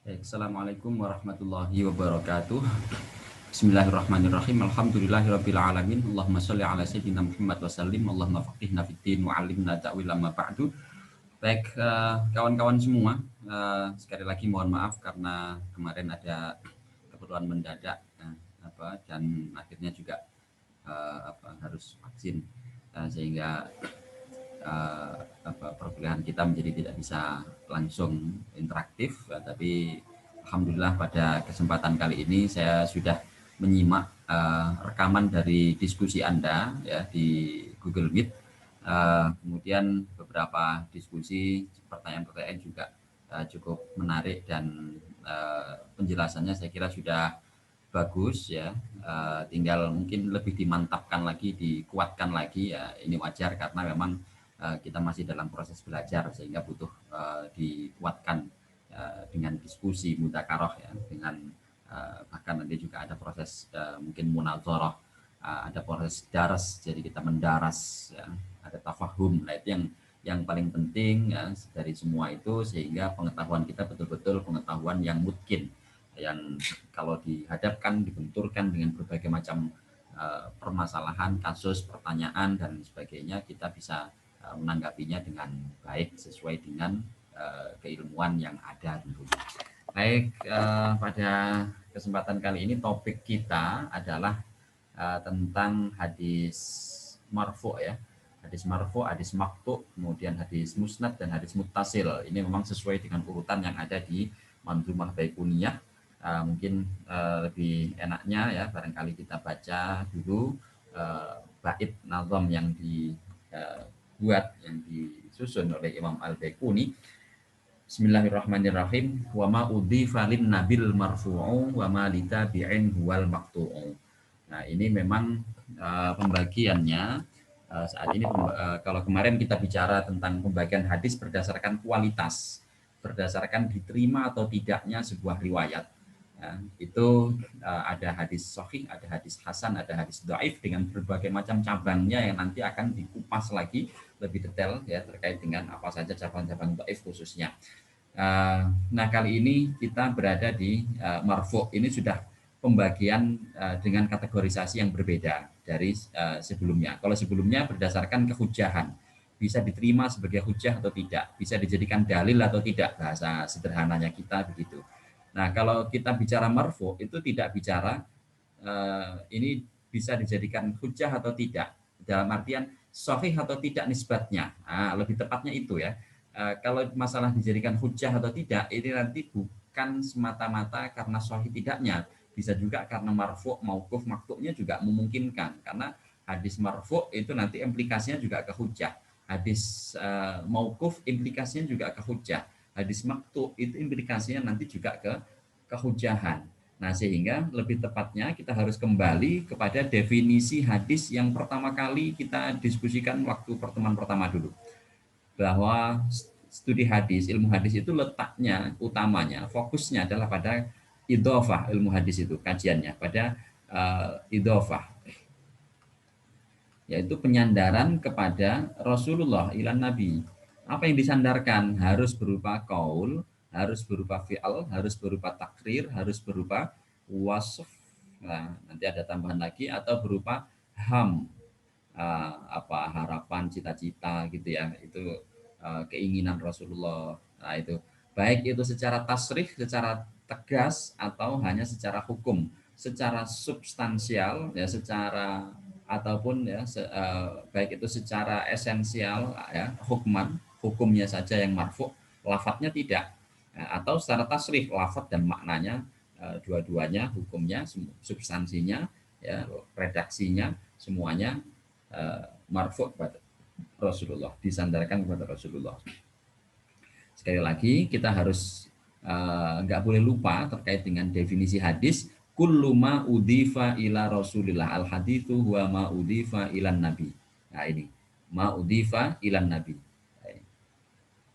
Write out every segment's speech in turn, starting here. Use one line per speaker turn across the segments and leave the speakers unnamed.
Baik, Assalamualaikum warahmatullahi wabarakatuh. Bismillahirrahmanirrahim. Alhamdulillahirabbil alamin. Allahumma shalli ala sayyidina Muhammad wa sallim. Allahumma faqihna fid din wa 'allimna ta'wil amma ba'du. Baik, kawan-kawan semua, sekali lagi mohon maaf karena kemarin ada keperluan mendadak dan akhirnya juga harus vaksin, sehingga uh, perkuliahan kita menjadi tidak bisa langsung interaktif, tapi alhamdulillah pada kesempatan kali ini saya sudah menyimak rekaman dari diskusi Anda ya di Google Meet. Kemudian beberapa diskusi, pertanyaan-pertanyaan juga cukup menarik dan penjelasannya saya kira sudah bagus ya. Tinggal mungkin lebih dimantapkan lagi, dikuatkan lagi ya. Ini wajar karena memang kita masih dalam proses belajar sehingga butuh dikuatkan dengan diskusi mudzakarah ya, dengan bahkan nanti juga ada proses mungkin munazarah, ada proses daras, jadi kita mendaras ya, ada tafahum. Nah, itu yang paling penting ya, dari semua itu, sehingga pengetahuan kita betul-betul pengetahuan yang mungkin, yang kalau dihadapkan, dibenturkan dengan berbagai macam permasalahan, kasus, pertanyaan, dan sebagainya, kita bisa menanggapinya dengan baik sesuai dengan keilmuan yang ada tentunya. Baik, pada kesempatan kali ini topik kita adalah tentang hadis marfu ya. Hadis marfu, hadis maqtu, kemudian hadis musnad dan hadis muttasil. Ini memang sesuai dengan urutan yang ada di Manzumah Baiquniyah. Mungkin lebih enaknya ya barangkali kita baca dulu bait nazam yang dibuat, yang disusun oleh Imam Al-Baiquni. Bismillahirrahmanirrahim. Wa ma udhifa lin nabil marfu'u wa ma litabi'in huwal maqtu'u. Nah, ini memang pembagiannya saat ini. Kalau kemarin kita bicara tentang pembagian hadis berdasarkan kualitas, berdasarkan diterima atau tidaknya sebuah riwayat. Ya, itu ada hadis sahih, ada hadis hasan, ada hadis dhaif dengan berbagai macam cabangnya yang nanti akan dikupas lagi lebih detail ya terkait dengan apa saja cabang-cabang dhaif khususnya. Nah, kali ini kita berada di marfu'. Ini sudah pembagian dengan kategorisasi yang berbeda dari sebelumnya. Kalau sebelumnya berdasarkan kehujahan, bisa diterima sebagai hujah atau tidak, bisa dijadikan dalil atau tidak, bahasa sederhananya kita begitu. Nah, kalau kita bicara marfu, itu tidak bicara ini bisa dijadikan hujah atau tidak, dalam artian sahih atau tidak nisbatnya. Lebih tepatnya itu ya. Kalau masalah dijadikan hujah atau tidak, ini nanti bukan semata-mata karena sahih tidaknya, bisa juga karena marfu, mauquf, maktunya juga memungkinkan. Karena hadis marfu itu nanti implikasinya juga ke hujah. Hadis mauquf implikasinya juga ke hujah. Hadis maktu itu implikasinya nanti juga ke kehujahan. Nah, sehingga lebih tepatnya kita harus kembali kepada definisi hadis yang pertama kali kita diskusikan waktu pertemuan pertama dulu. Bahwa studi hadis, ilmu hadis itu letaknya, utamanya, fokusnya adalah pada idhofah. Ilmu hadis itu kajiannya pada idhofah, yaitu penyandaran kepada Rasulullah ilan Nabi. Apa yang disandarkan harus berupa qaul, harus berupa fi'al, harus berupa takrir, harus berupa wasf. Nah, nanti ada tambahan lagi, atau berupa ham, harapan, cita-cita gitu ya. Itu keinginan Rasulullah. Nah, itu baik itu secara tasrih, secara tegas, atau hanya secara hukum, secara substansial ya, secara ataupun ya baik itu secara esensial ya, hukumnya saja yang marfu, lafadznya tidak, ya, atau secara tasrih, lafadz dan maknanya dua-duanya, hukumnya, substansinya ya, redaksinya, semuanya marfu kepada Rasulullah, disandarkan kepada Rasulullah. Sekali lagi kita harus nggak boleh lupa terkait dengan definisi hadis. Kullu ma udhifa ila Rasulillah, al haditsu huwa ma udhifa ilan nabi. Nah, ini ma udhifa ilan nabi.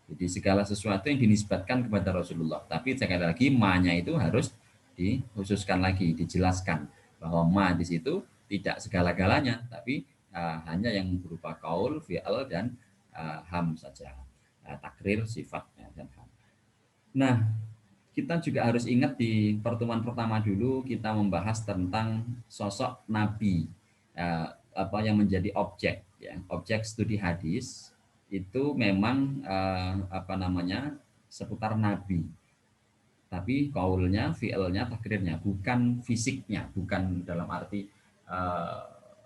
Jadi segala sesuatu yang dinisbatkan kepada Rasulullah. Tapi sekali lagi ma-nya itu harus dikhususkan lagi, dijelaskan bahwa ma di situ tidak segala-galanya, tapi hanya yang berupa kaul, fi'al, dan ham saja. Takrir, sifat, dan ham. Nah, kita juga harus ingat di pertemuan pertama dulu kita membahas tentang sosok nabi, apa yang menjadi objek, ya, objek studi hadis itu memang apa namanya seputar nabi, tapi kaulnya, fiilnya, takrirnya, bukan fisiknya, bukan dalam arti eh,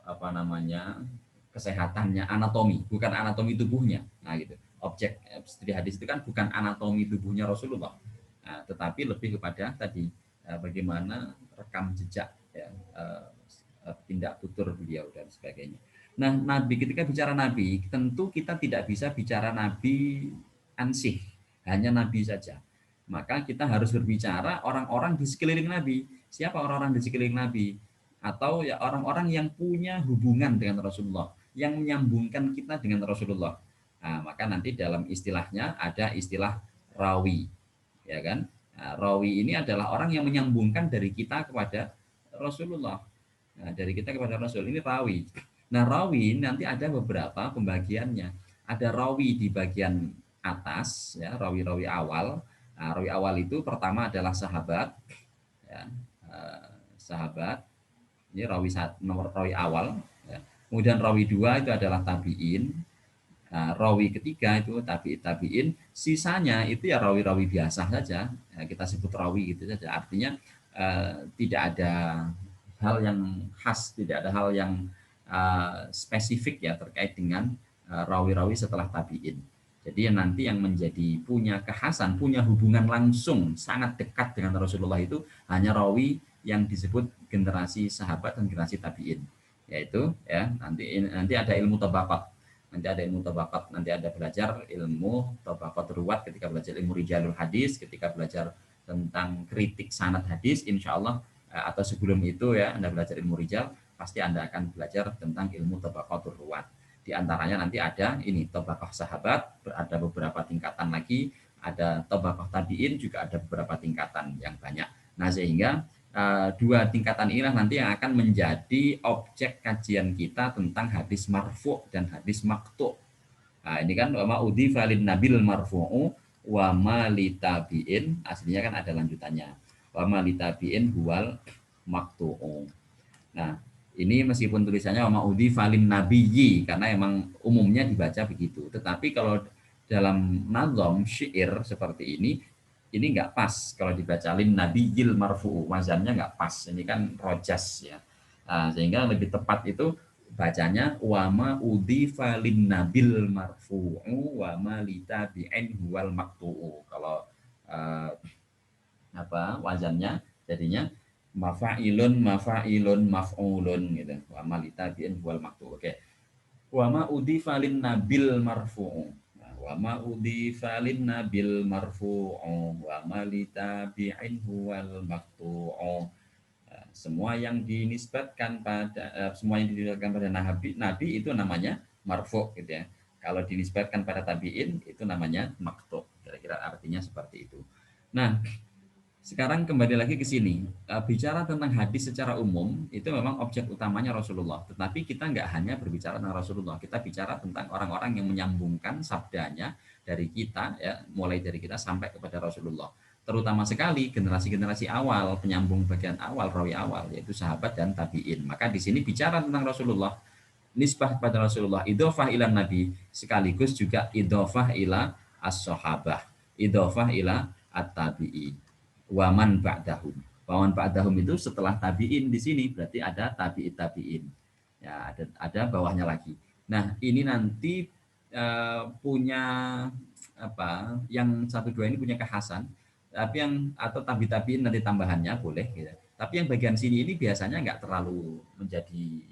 apa namanya kesehatannya, anatomi, bukan anatomi tubuhnya. Nah gitu. Objek studi hadis itu kan bukan anatomi tubuhnya Rasulullah, nah, tetapi lebih kepada tadi bagaimana rekam jejak, ya, tindak tutur beliau dan sebagainya. Nah, Nabi, ketika bicara Nabi, tentu kita tidak bisa bicara Nabi ansih, hanya Nabi saja, maka kita harus berbicara orang-orang di sekeliling Nabi. Siapa orang-orang di sekeliling Nabi? Atau ya orang-orang yang punya hubungan dengan Rasulullah, yang menyambungkan kita dengan Rasulullah. Nah, maka nanti dalam istilahnya ada istilah rawi, ya kan? Nah, rawi ini adalah orang yang menyambungkan dari kita kepada Rasulullah. Nah, dari kita kepada Rasul ini rawi. Nah, rawi nanti ada beberapa pembagiannya. Ada rawi di bagian atas, ya, rawi-rawi awal. Nah, rawi awal itu pertama adalah sahabat, ya, sahabat. Ini rawi nomor rawi awal. Ya. Kemudian rawi dua itu adalah tabiin. Nah, rawi ketiga itu tabiin. Sisanya itu ya rawi-rawi biasa saja. Ya, kita sebut rawi gitu saja. Artinya tidak ada hal yang khas, tidak ada hal yang spesifik ya terkait dengan rawi-rawi setelah tabiin. Jadi nanti yang menjadi punya kekhasan, punya hubungan langsung sangat dekat dengan Rasulullah itu hanya rawi yang disebut generasi sahabat dan generasi tabiin. Yaitu ya nanti ada ilmu tabaqat. Nanti ada belajar ilmu tabaqat ruwat ketika belajar ilmu rijalul hadis, ketika belajar tentang kritik sanad hadis, insya Allah atau sebelum itu ya Anda belajar ilmu rijal, pasti Anda akan belajar tentang ilmu tabaqatur ruwat. Di antaranya nanti ada ini tabaqah sahabat, ada beberapa tingkatan lagi, ada tabaqah tabiin, juga ada beberapa tingkatan yang banyak. Nah, sehingga dua tingkatan inilah nanti yang akan menjadi objek kajian kita tentang hadis marfu dan hadis maqtu. Nah, ini kan wa udhifa lin nabil marfu'u wa ma litabiin, aslinya kan ada lanjutannya. Wa ma litabiin huwal maqtu'u. Nah, ini meskipun tulisannya wa udhifa lin nabiyyi karena emang umumnya dibaca begitu. Tetapi kalau dalam nazam syair seperti ini nggak pas kalau dibaca lin nabiyil marfu'u, wazannya nggak pas. Ini kan rojas ya. Nah, sehingga lebih tepat itu bacanya wa ma udhifa lin nabil marfu'u wa ma litabi'in huwal maqtu'u. Kalau wazannya jadinya mafa'ilun maf'ulun gitu. Wa ma litabi'in huwal maqtu'u. Oke. Wa ma udhifa lin nabil marfu'u. Wa ma udhifa lin nabil marfu'u wa ma litabi'in huwal maqtu'u. Semua yang dinisbatkan pada nabi itu namanya marfu gitu ya. Kalau dinisbatkan pada tabiin itu namanya maqtu. Kira-kira artinya seperti itu. Nah, sekarang kembali lagi ke sini. Bicara tentang hadis secara umum itu memang objek utamanya Rasulullah. Tetapi kita nggak hanya berbicara tentang Rasulullah. Kita bicara tentang orang-orang yang menyambungkan sabdanya dari kita, ya, mulai dari kita sampai kepada Rasulullah. Terutama sekali generasi-generasi awal, penyambung bagian awal, rawi awal, yaitu sahabat dan tabiin. Maka di sini bicara tentang Rasulullah, nisbah pada Rasulullah, idhofah ila nabi, sekaligus juga idhofah ila as-sahabah, idhofah ila at-tabi'i, waman ba'dahum. Waman ba'dahum itu setelah tabiin di sini berarti ada tabi'it tabiin. Ya, ada bawahnya lagi. Nah, ini nanti punya apa? Yang satu dua ini punya kekhasan. Tapi yang atau tabiin nanti tambahannya boleh gitu. Tapi yang bagian sini ini biasanya nggak terlalu menjadi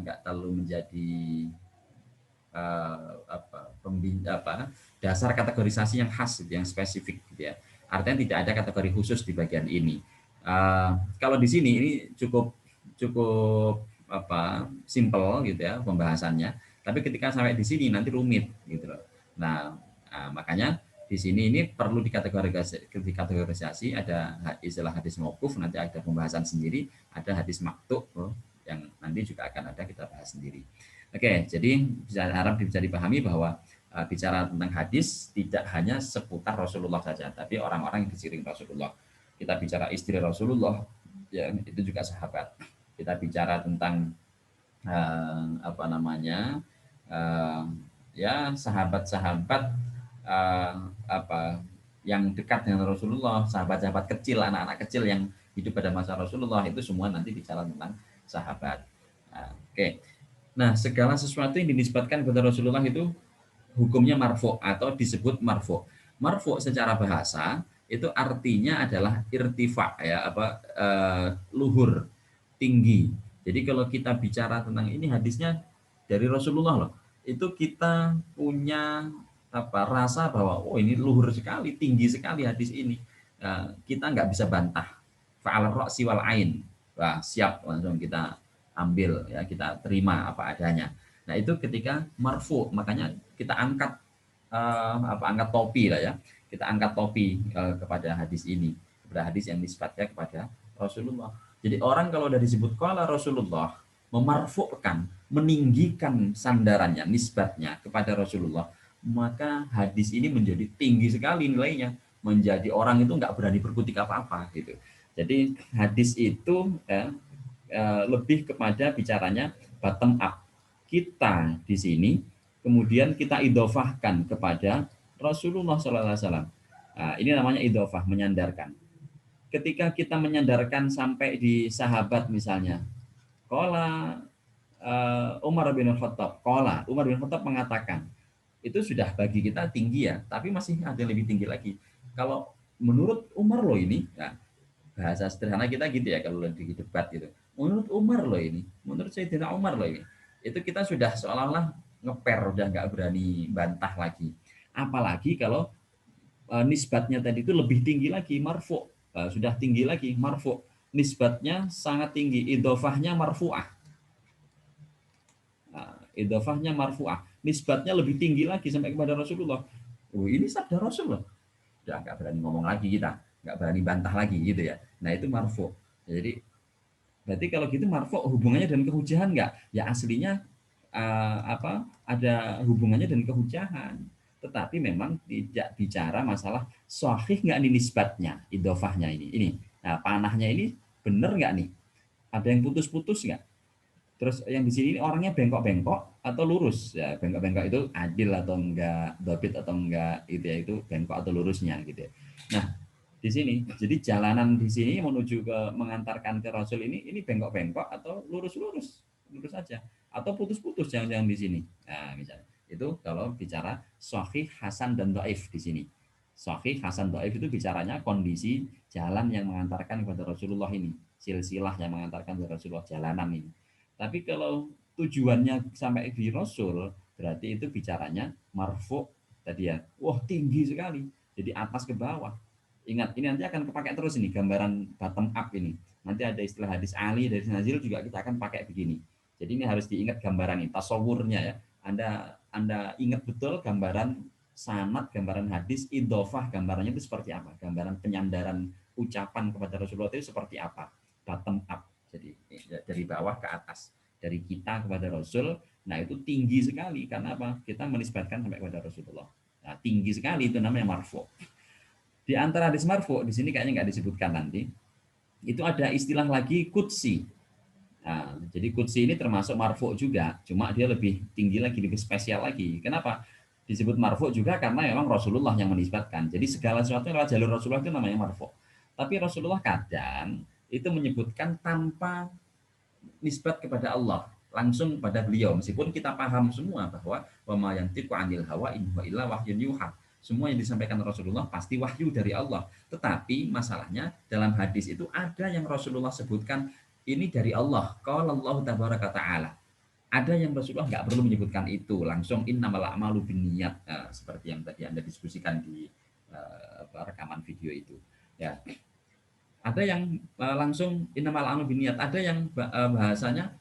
nggak terlalu menjadi dasar kategorisasi yang khas gitu, yang spesifik gitu ya. Artinya tidak ada kategori khusus di bagian ini. Kalau di sini ini cukup simple gitu ya pembahasannya. Tapi ketika sampai di sini nanti rumit gitu loh. Nah, makanya di sini ini perlu dikategorisasi, ada istilah hadis mauquf, nanti ada pembahasan sendiri, ada hadis maqtu yang nanti juga akan ada kita bahas sendiri. Oke, jadi harap bisa dipahami bahwa bicara tentang hadis tidak hanya seputar Rasulullah saja, tapi orang-orang yang di sekeliling Rasulullah. Kita bicara istri Rasulullah, ya itu juga sahabat. Kita bicara tentang apa namanya, eh, ya sahabat-sahabat apa yang dekat dengan Rasulullah, sahabat-sahabat kecil, anak-anak kecil yang hidup pada masa Rasulullah, itu semua nanti bicara tentang sahabat. Oke. Nah, segala sesuatu yang dinisbatkan kepada Rasulullah itu hukumnya marfu atau disebut marfu. Marfu secara bahasa itu artinya adalah irtifa, ya apa, luhur, tinggi. Jadi kalau kita bicara tentang ini hadisnya dari Rasulullah loh, itu kita punya apa rasa bahwa oh ini luhur sekali, tinggi sekali hadis ini. Kita nggak bisa bantah. Fa'al ra'si wal ain. Wah, siap langsung kita ambil, ya kita terima apa adanya. Nah, itu ketika marfu, makanya kita angkat angkat topi lah ya. Kita angkat topi kepada hadis ini, kepada hadis yang nisbatnya kepada Rasulullah. Jadi orang kalau udah disebut qala Rasulullah, memarfukan, meninggikan sandarannya, nisbatnya kepada Rasulullah, maka hadis ini menjadi tinggi sekali nilainya. Menjadi orang itu nggak berani berkutik apa-apa gitu. Jadi hadis itu lebih kepada bicaranya bottom up. Kita di sini kemudian kita idofahkan kepada Rasulullah SAW. Nah, ini namanya idofah, menyandarkan. Ketika kita menyandarkan sampai di sahabat misalnya, Qala Umar bin Khattab, Qala Umar bin Khattab mengatakan, itu sudah bagi kita tinggi ya, tapi masih ada yang lebih tinggi lagi. Kalau menurut Umar loh ini, ya, bahasa sederhana kita gitu ya kalau di debat gitu. Menurut Umar loh ini, menurut Sayyidina Umar loh ini. Itu kita sudah seolah-olah ngeper, udah nggak berani bantah lagi. Apalagi kalau nisbatnya tadi itu lebih tinggi lagi, marfu. Sudah tinggi lagi, marfu. Nisbatnya sangat tinggi, idofahnya marfu'ah. Idofahnya marfu'ah. Nisbatnya lebih tinggi lagi sampai kepada Rasulullah. Oh, ini sabda Rasulullah. Udah nggak berani ngomong lagi kita, nggak berani bantah lagi gitu ya. Nah itu marfu. Jadi berarti kalau gitu marfu hubungannya dengan kehujahan nggak? Ya aslinya ada hubungannya dengan kehujahan. Tetapi memang tidak bicara masalah sahih nggak nih nisbatnya, idofahnya ini. Nah panahnya ini benar nggak nih? Ada yang putus-putus nggak? Terus yang di sini orangnya bengkok-bengkok atau lurus ya, bengkok-bengkok itu adil atau enggak, dobit atau enggak, itu ya, itu bengkok atau lurusnya gitu ya. Nah di sini jadi jalanan di sini menuju ke mengantarkan ke Rasul ini bengkok-bengkok atau lurus-lurus, lurus saja atau putus-putus yang di sini. Nah misalnya itu kalau bicara sahih, hasan dan dhaif di sini. Sahih, hasan, dhaif itu bicaranya kondisi jalan yang mengantarkan kepada Rasulullah ini, silsilah yang mengantarkan kepada Rasulullah, jalanan ini. Tapi kalau tujuannya sampai di Rasul, berarti itu bicaranya marfu tadi ya. Wah, tinggi sekali. Jadi atas ke bawah. Ingat, ini nanti akan kepakai terus ini gambaran bottom up ini. Nanti ada istilah hadis Ali, dari Nazil juga kita akan pakai begini. Jadi ini harus diingat gambaran ini, tasawurnya ya. Anda ingat betul gambaran sanad, gambaran hadis, idofah, gambarannya itu seperti apa? Gambaran penyandaran ucapan kepada Rasulullah itu seperti apa? Bottom up. Jadi dari bawah ke atas, dari kita kepada Rasul. Nah itu tinggi sekali karena apa? Kita menisbatkan sampai kepada Rasulullah. Nah, tinggi sekali itu namanya marfu. Di antara hadis marfu di sini kayaknya nggak disebutkan nanti. Itu ada istilah lagi qudsi. Nah, jadi qudsi ini termasuk marfu juga, cuma dia lebih tinggi lagi, lebih spesial lagi. Kenapa? Disebut marfu juga karena memang Rasulullah yang menisbatkan. Jadi segala sesuatu lewat jalur Rasulullah itu namanya marfu. Tapi Rasulullah kadang itu menyebutkan tanpa nisbat kepada Allah, langsung pada beliau, meskipun kita paham semua bahwa wa ma yantiqu 'anil hawa in huwa illa wahyun yuha. Semua yang disampaikan Rasulullah pasti wahyu dari Allah. Tetapi masalahnya dalam hadis itu ada yang Rasulullah sebutkan ini dari Allah. Qala Allah tabaraka ta'ala. Ada yang Rasulullah nggak perlu menyebutkan itu, langsung innamal a'malu binniyat, seperti yang tadi Anda diskusikan di rekaman video itu. Ya, ada yang langsung innamal a'malu binniyat, ada yang bahasanya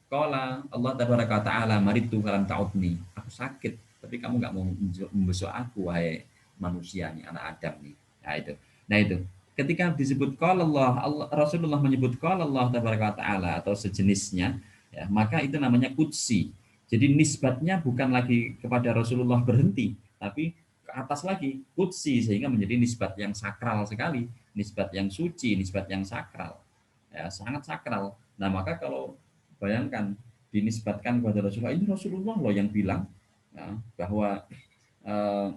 qala Allah tabaraka taala maritu falam ta'udni, aku sakit tapi kamu nggak mau membesuk aku wahai manusia nih, anak Adam nih. Nah itu ketika disebut qala Allah, Rasulullah menyebut qala Allah tabaraka taala atau sejenisnya ya, maka itu namanya qudsi. Jadi nisbatnya bukan lagi kepada Rasulullah berhenti, tapi ke atas lagi, qudsi, sehingga menjadi nisbat yang sakral sekali, nisbat yang suci, nisbat yang sakral. Ya, sangat sakral. Nah, maka kalau bayangkan dinisbatkan kepada Rasulullah, ini Rasulullah loh yang bilang ya, bahwa eh,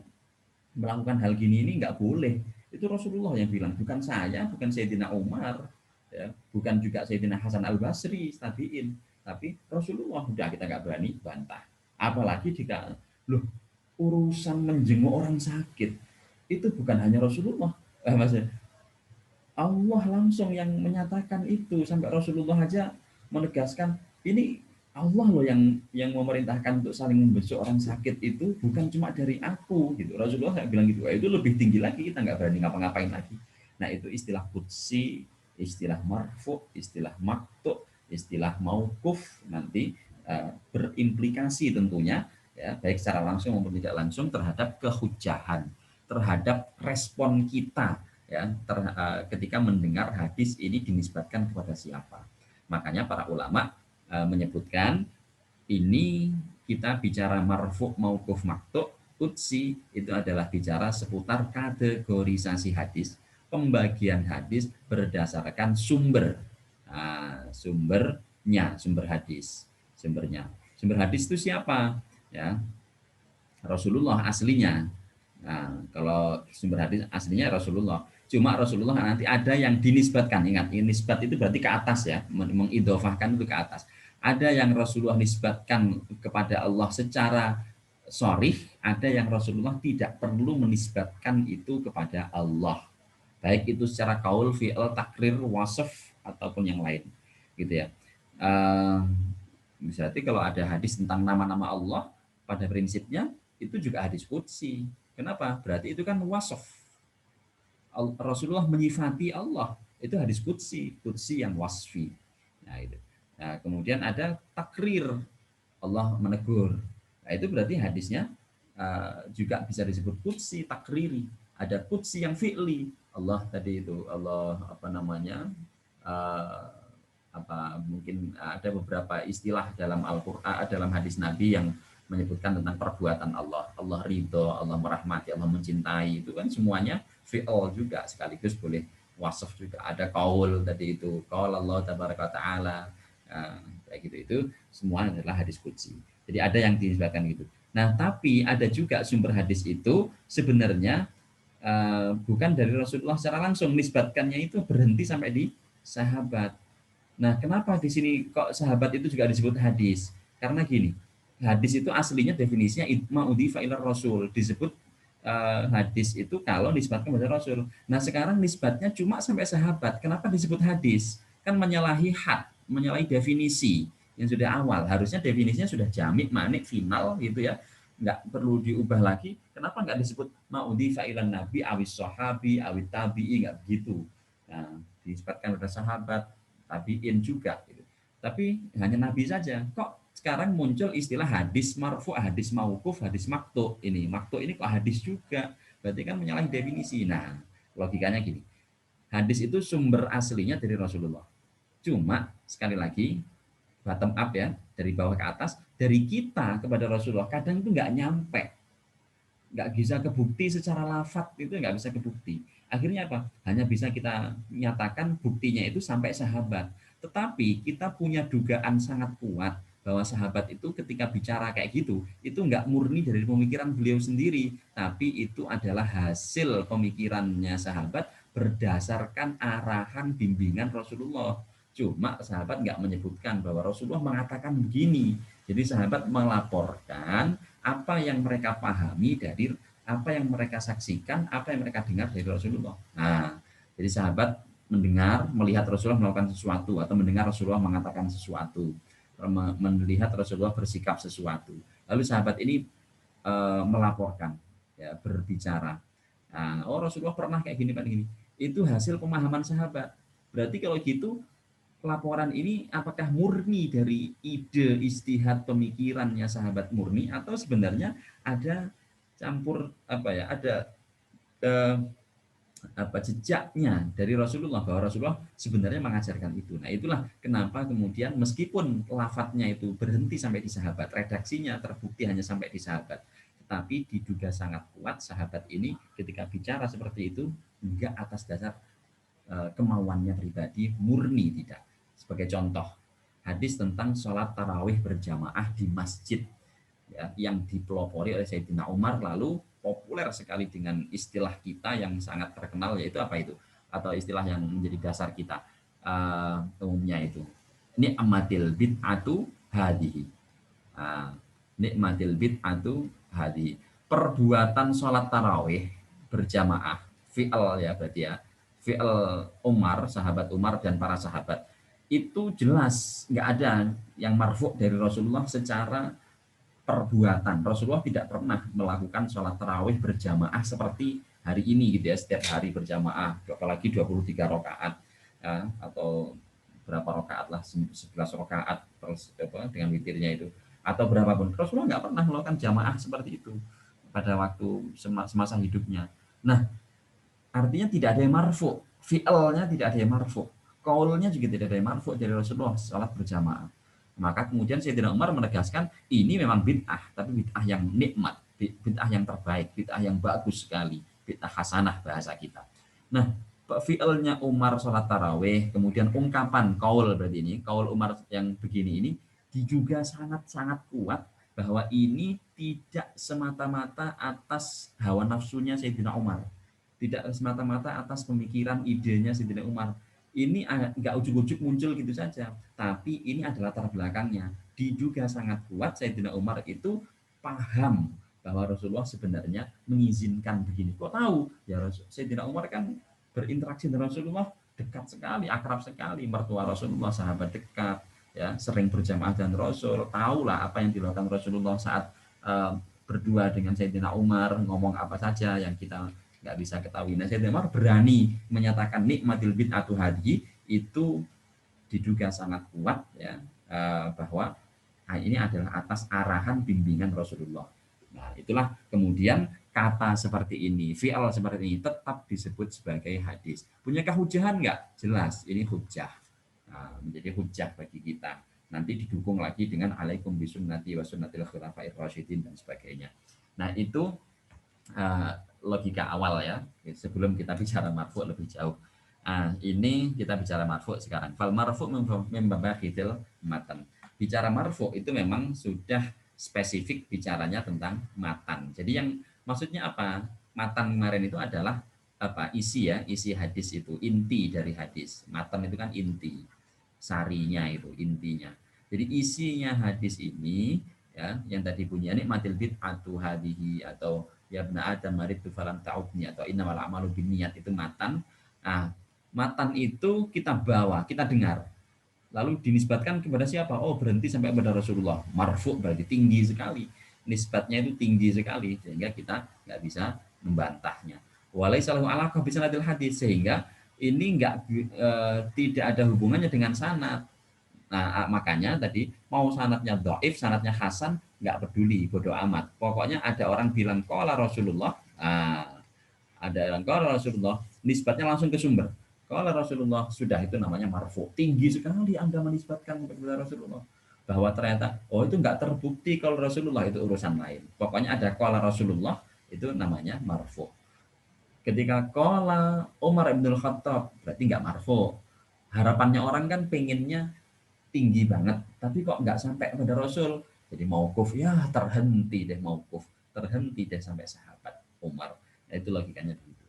melakukan hal gini ini nggak boleh. Itu Rasulullah yang bilang, bukan saya, bukan Sayyidina Umar, ya, bukan juga Sayyidina Hasan Al Basri, tabiin, tapi Rasulullah. Udah kita nggak berani bantah. Apalagi jika loh urusan menjenguk orang sakit itu bukan hanya Rasulullah, maksudnya Allah langsung yang menyatakan itu, sampai Rasulullah aja menegaskan ini Allah loh yang memerintahkan untuk saling membesuk orang sakit itu, bukan cuma dari aku gitu. Rasulullah nggak bilang gitu. Itu lebih tinggi lagi, kita nggak berani ngapa-ngapain lagi. Nah, itu istilah qudsi, istilah marfu, istilah maktu, istilah mauquf, nanti berimplikasi tentunya ya, baik secara langsung maupun tidak langsung terhadap kehujahan, terhadap respon kita ya, ketika mendengar hadis ini dinisbatkan kepada siapa. Makanya para ulama menyebutkan ini kita bicara marfu, mauquf, maktu, qudsi, itu adalah bicara seputar kategorisasi hadis, pembagian hadis berdasarkan sumber. Nah, sumber hadis, sumber hadis itu siapa ya? Rasulullah aslinya. Nah, kalau sumber hadis aslinya Rasulullah. Cuma Rasulullah nanti ada yang dinisbatkan. Ingat, nisbat itu berarti ke atas ya, mengidofahkan itu ke atas. Ada yang Rasulullah nisbatkan kepada Allah secara sharih, ada yang Rasulullah tidak perlu menisbatkan itu kepada Allah. Baik itu secara kaul, fi'il, takrir, wasf ataupun yang lain. Gitu ya. Berarti kalau ada hadis tentang nama-nama Allah, pada prinsipnya itu juga hadis qudsi. Kenapa? Berarti itu kan wasf. Rasulullah menyifati Allah, itu hadis qudsi, qudsi yang wasfi. Nah, itu. Nah, kemudian ada takrir, Allah menegur. Nah, itu berarti hadisnya juga bisa disebut qudsi, takriri. Ada qudsi yang fi'li. Allah tadi itu, Allah apa namanya? Uh, apa mungkin ada beberapa istilah dalam Al-Qur'an, dalam hadis Nabi yang menyebutkan tentang perbuatan Allah. Allah ridho, Allah merahmati, Allah mencintai. Itu kan semuanya fi'il juga, sekaligus boleh wasaf juga. Ada qaul tadi itu, qaul Allah tabaraka ta'ala. Kayak gitu, itu semua adalah hadis qudsi. Jadi ada yang disebutkan gitu. Nah, tapi ada juga sumber hadis itu sebenarnya bukan dari Rasulullah secara langsung, nisbatkannya itu berhenti sampai di sahabat. Nah, kenapa di sini kok sahabat itu juga disebut hadis? Karena gini, hadis itu aslinya definisinya itma udhifa ila rasul, disebut hadis itu kalau nisbatkan kepada Rasul. Nah, sekarang nisbatnya cuma sampai sahabat. Kenapa disebut hadis? Kan menyalahi had, menyalahi definisi yang sudah awal. Harusnya definisinya sudah jamik, manik, final gitu ya. Nggak perlu diubah lagi. Kenapa nggak disebut ma'udhifa ilan nabi, awis sahabi, awit tabi'i, nggak begitu. Nah, disebutkan pada sahabat, tabi'in juga gitu. Tapi hanya nabi saja. Kok sekarang muncul istilah hadis marfu, hadis mauquf, hadis maktu. Maktu ini kok hadis juga. Berarti kan menyalahi definisi. Nah, logikanya gini. Hadis itu sumber aslinya dari Rasulullah. Cuma sekali lagi bottom up ya, dari bawah ke atas, dari kita kepada Rasulullah kadang itu nggak nyampe, nggak bisa kebukti secara lafaz, itu nggak bisa kebukti. Akhirnya apa? Hanya bisa kita nyatakan buktinya itu sampai sahabat. Tetapi kita punya dugaan sangat kuat bahwa sahabat itu ketika bicara kayak gitu, itu nggak murni dari pemikiran beliau sendiri, tapi itu adalah hasil pemikirannya sahabat berdasarkan arahan bimbingan Rasulullah. Cuma sahabat nggak menyebutkan bahwa Rasulullah mengatakan begini. Jadi sahabat melaporkan apa yang mereka pahami dari apa yang mereka saksikan, apa yang mereka dengar dari Rasulullah. Nah, jadi sahabat mendengar, melihat Rasulullah melakukan sesuatu, atau mendengar Rasulullah mengatakan sesuatu, melihat Rasulullah bersikap sesuatu. Lalu sahabat ini melaporkan, ya, berbicara. Nah, oh Rasulullah pernah kayak gini, Pak, gini. Itu hasil pemahaman sahabat. Berarti kalau gitu laporan ini apakah murni dari ide istihad pemikirannya sahabat murni, atau sebenarnya ada campur apa ya, ada jejaknya dari Rasulullah, bahwa Rasulullah sebenarnya mengajarkan itu. Nah, itulah kenapa kemudian meskipun lafadznya itu berhenti sampai di sahabat, redaksinya terbukti hanya sampai di sahabat, tetapi diduga sangat kuat sahabat ini ketika bicara seperti itu enggak atas dasar kemauannya pribadi, murni, tidak. Sebagai contoh, hadis tentang sholat tarawih berjamaah di masjid, ya, yang dipelopori oleh Sayyidina Umar, lalu populer sekali dengan istilah kita yang sangat terkenal, yaitu apa itu, atau istilah yang menjadi dasar kita umumnya itu, ni'matil bid'atu hadihi. Ni'matil bid'atu hadihi, perbuatan sholat tarawih berjamaah, fi'al ya berarti ya, fi'al Umar, sahabat Umar dan para sahabat, itu jelas nggak ada yang marfu' dari Rasulullah secara perbuatan. Rasulullah tidak pernah melakukan sholat tarawih berjamaah seperti hari ini gitu ya, setiap hari berjamaah, apalagi 23 rakaat ya, atau berapa rakaat lah, 11 rakaat dengan witirnya itu, atau berapapun. Rasulullah nggak pernah melakukan jamaah seperti itu pada waktu semasa hidupnya. Nah, artinya tidak ada yang marfu, fi'alnya tidak ada yang marfu, qaulnya juga tidak ada yang marfu dari Rasulullah sholat berjamaah. Maka kemudian Sayyidina Umar menegaskan ini memang bid'ah, tapi bid'ah yang nikmat, bid'ah yang terbaik, bid'ah yang bagus sekali, bid'ah hasanah bahasa kita. Nah, fi'alnya Umar sholat tarawih, kemudian ungkapan qaul, berarti ini qaul Umar yang begini ini juga sangat-sangat kuat bahwa ini tidak semata-mata atas hawa nafsunya Sayyidina Umar, tidak semata-mata atas pemikiran idenya Sayyidina Umar. Ini nggak ujuk-ujuk muncul gitu saja, tapi ini adalah latar belakangnya. Juga sangat kuat Sayyidina Umar itu paham bahwa Rasulullah sebenarnya mengizinkan begini. Kok tahu? Ya Sayyidina Umar kan berinteraksi dengan Rasulullah dekat sekali, akrab sekali, mertua Rasulullah, sahabat dekat, ya sering berjamaah dan Rasul, tahulah apa yang dilakukan Rasulullah saat berdua dengan Sayyidina Umar, ngomong apa saja yang kita nggak bisa ketahui. Nah, Sayyidina Umar berani menyatakan nikmatil bid'atu hadi, itu diduga sangat kuat ya, bahwa ini adalah atas arahan bimbingan Rasulullah. Nah, itulah kemudian kata seperti ini, fi'al seperti ini tetap disebut sebagai hadis. Punya kehujahan nggak? Jelas, ini hujah. Nah, menjadi hujah bagi kita. Nanti didukung lagi dengan alaikum bisunnati wa sunnatil khulafair rasyidin dan sebagainya. Nah, itu logika awal ya, sebelum kita bicara marfu lebih jauh. Ini kita bicara marfu sekarang. Fal marfu membabakhidil matan. Bicara marfu itu memang sudah spesifik bicaranya tentang matan. Jadi yang maksudnya apa? Matan kemarin itu adalah apa? Isi ya, isi hadis itu, inti dari hadis. Matan itu kan inti, sarinya itu, intinya. Jadi isinya hadis ini ya, yang tadi bunyinya nikmatil bid'atu hadihi, atau ya bna adam maritu falam ta'udni, atau innamal a'malu binniyat, itu matan. Nah, matan itu kita bawa, kita dengar, lalu dinisbatkan kepada siapa? Oh, berhenti sampai kepada Rasulullah. Marfu berarti tinggi sekali, nisbatnya itu tinggi sekali, sehingga kita nggak bisa membantahnya. Walaisalahu alaqah bisanadil hadis, sehingga ini tidak ada hubungannya dengan sanad. Nah, makanya tadi mau sanatnya dhaif, sanatnya hasan, nggak peduli, bodoh amat. Pokoknya ada orang bilang qala Rasulullah, ada orang qala Rasulullah, nisbatnya langsung ke sumber. Qala Rasulullah, sudah, itu namanya marfu. Tinggi sekali Anda menisbatkan kepada Rasulullah. Bahwa ternyata itu nggak terbukti kalau Rasulullah, itu urusan lain. Pokoknya ada qala Rasulullah, itu namanya marfu. Ketika qala Umar bin Khattab, berarti nggak marfu. Harapannya orang kan pengennya tinggi banget, tapi kok nggak sampai kepada Rasul, jadi mauquf, ya terhenti deh, mauquf terhenti deh sampai sahabat Umar. Nah, itu logikanya begitu.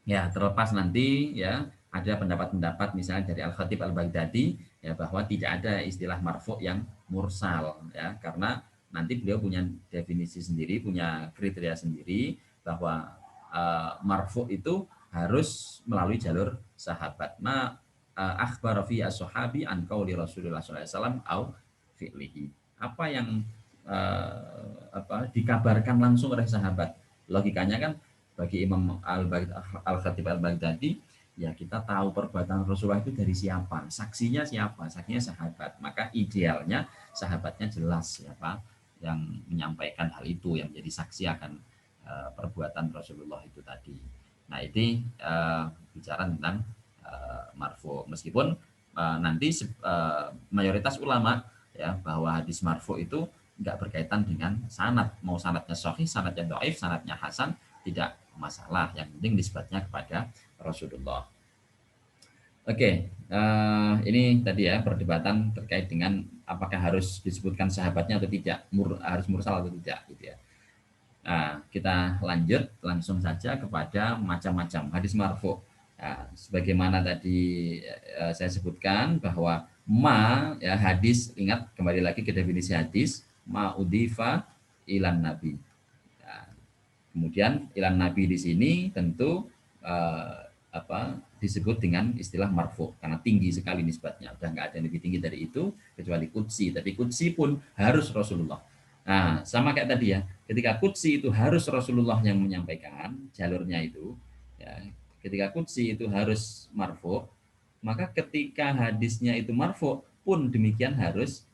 Ya, terlepas nanti ya ada pendapat-pendapat misalnya dari Al-Khatib Al-Baghdadi ya, bahwa tidak ada istilah marfu yang mursal ya, karena nanti beliau punya definisi sendiri, punya kriteria sendiri bahwa marfu itu harus melalui jalur sahabat. Akhbar fi as-sahabi an qauli Rasulullah sallallahu alaihi wasallam au fi'lihi. Apa yang dikabarkan langsung oleh sahabat. Logikanya kan bagi Imam Al-Khatib Al-Baghdadi, ya kita tahu perbuatan Rasulullah itu dari siapa, saksinya siapa, saksinya sahabat. Maka idealnya sahabatnya jelas siapa yang menyampaikan hal itu, yang menjadi saksi akan perbuatan Rasulullah itu tadi. Nah, ini bicara tentang marfu. Meskipun nanti mayoritas ulama ya bahwa hadis marfu itu nggak berkaitan dengan sanad, mau sanadnya sahih, sanadnya dhaif, sanadnya hasan, tidak masalah. Yang penting nisbatnya kepada Rasulullah. Oke, ini tadi ya perdebatan terkait dengan apakah harus disebutkan sahabatnya atau tidak, harus mursal atau tidak, gitu ya. Nah, kita lanjut langsung saja kepada macam-macam hadis marfu. Nah, sebagaimana tadi saya sebutkan bahwa ya hadis, ingat kembali lagi ke definisi hadis, ma udhifa ilan nabi. Nah, kemudian ilan nabi di sini tentu disebut dengan istilah marfu karena tinggi sekali nisbatnya, udah nggak ada yang lebih tinggi dari itu kecuali qudsi, tapi qudsi pun harus Rasulullah. Nah, sama kayak tadi ya, ketika qudsi itu harus Rasulullah yang menyampaikan jalurnya itu ya, ketika qudsi itu harus marfu, maka ketika hadisnya itu marfu pun demikian harus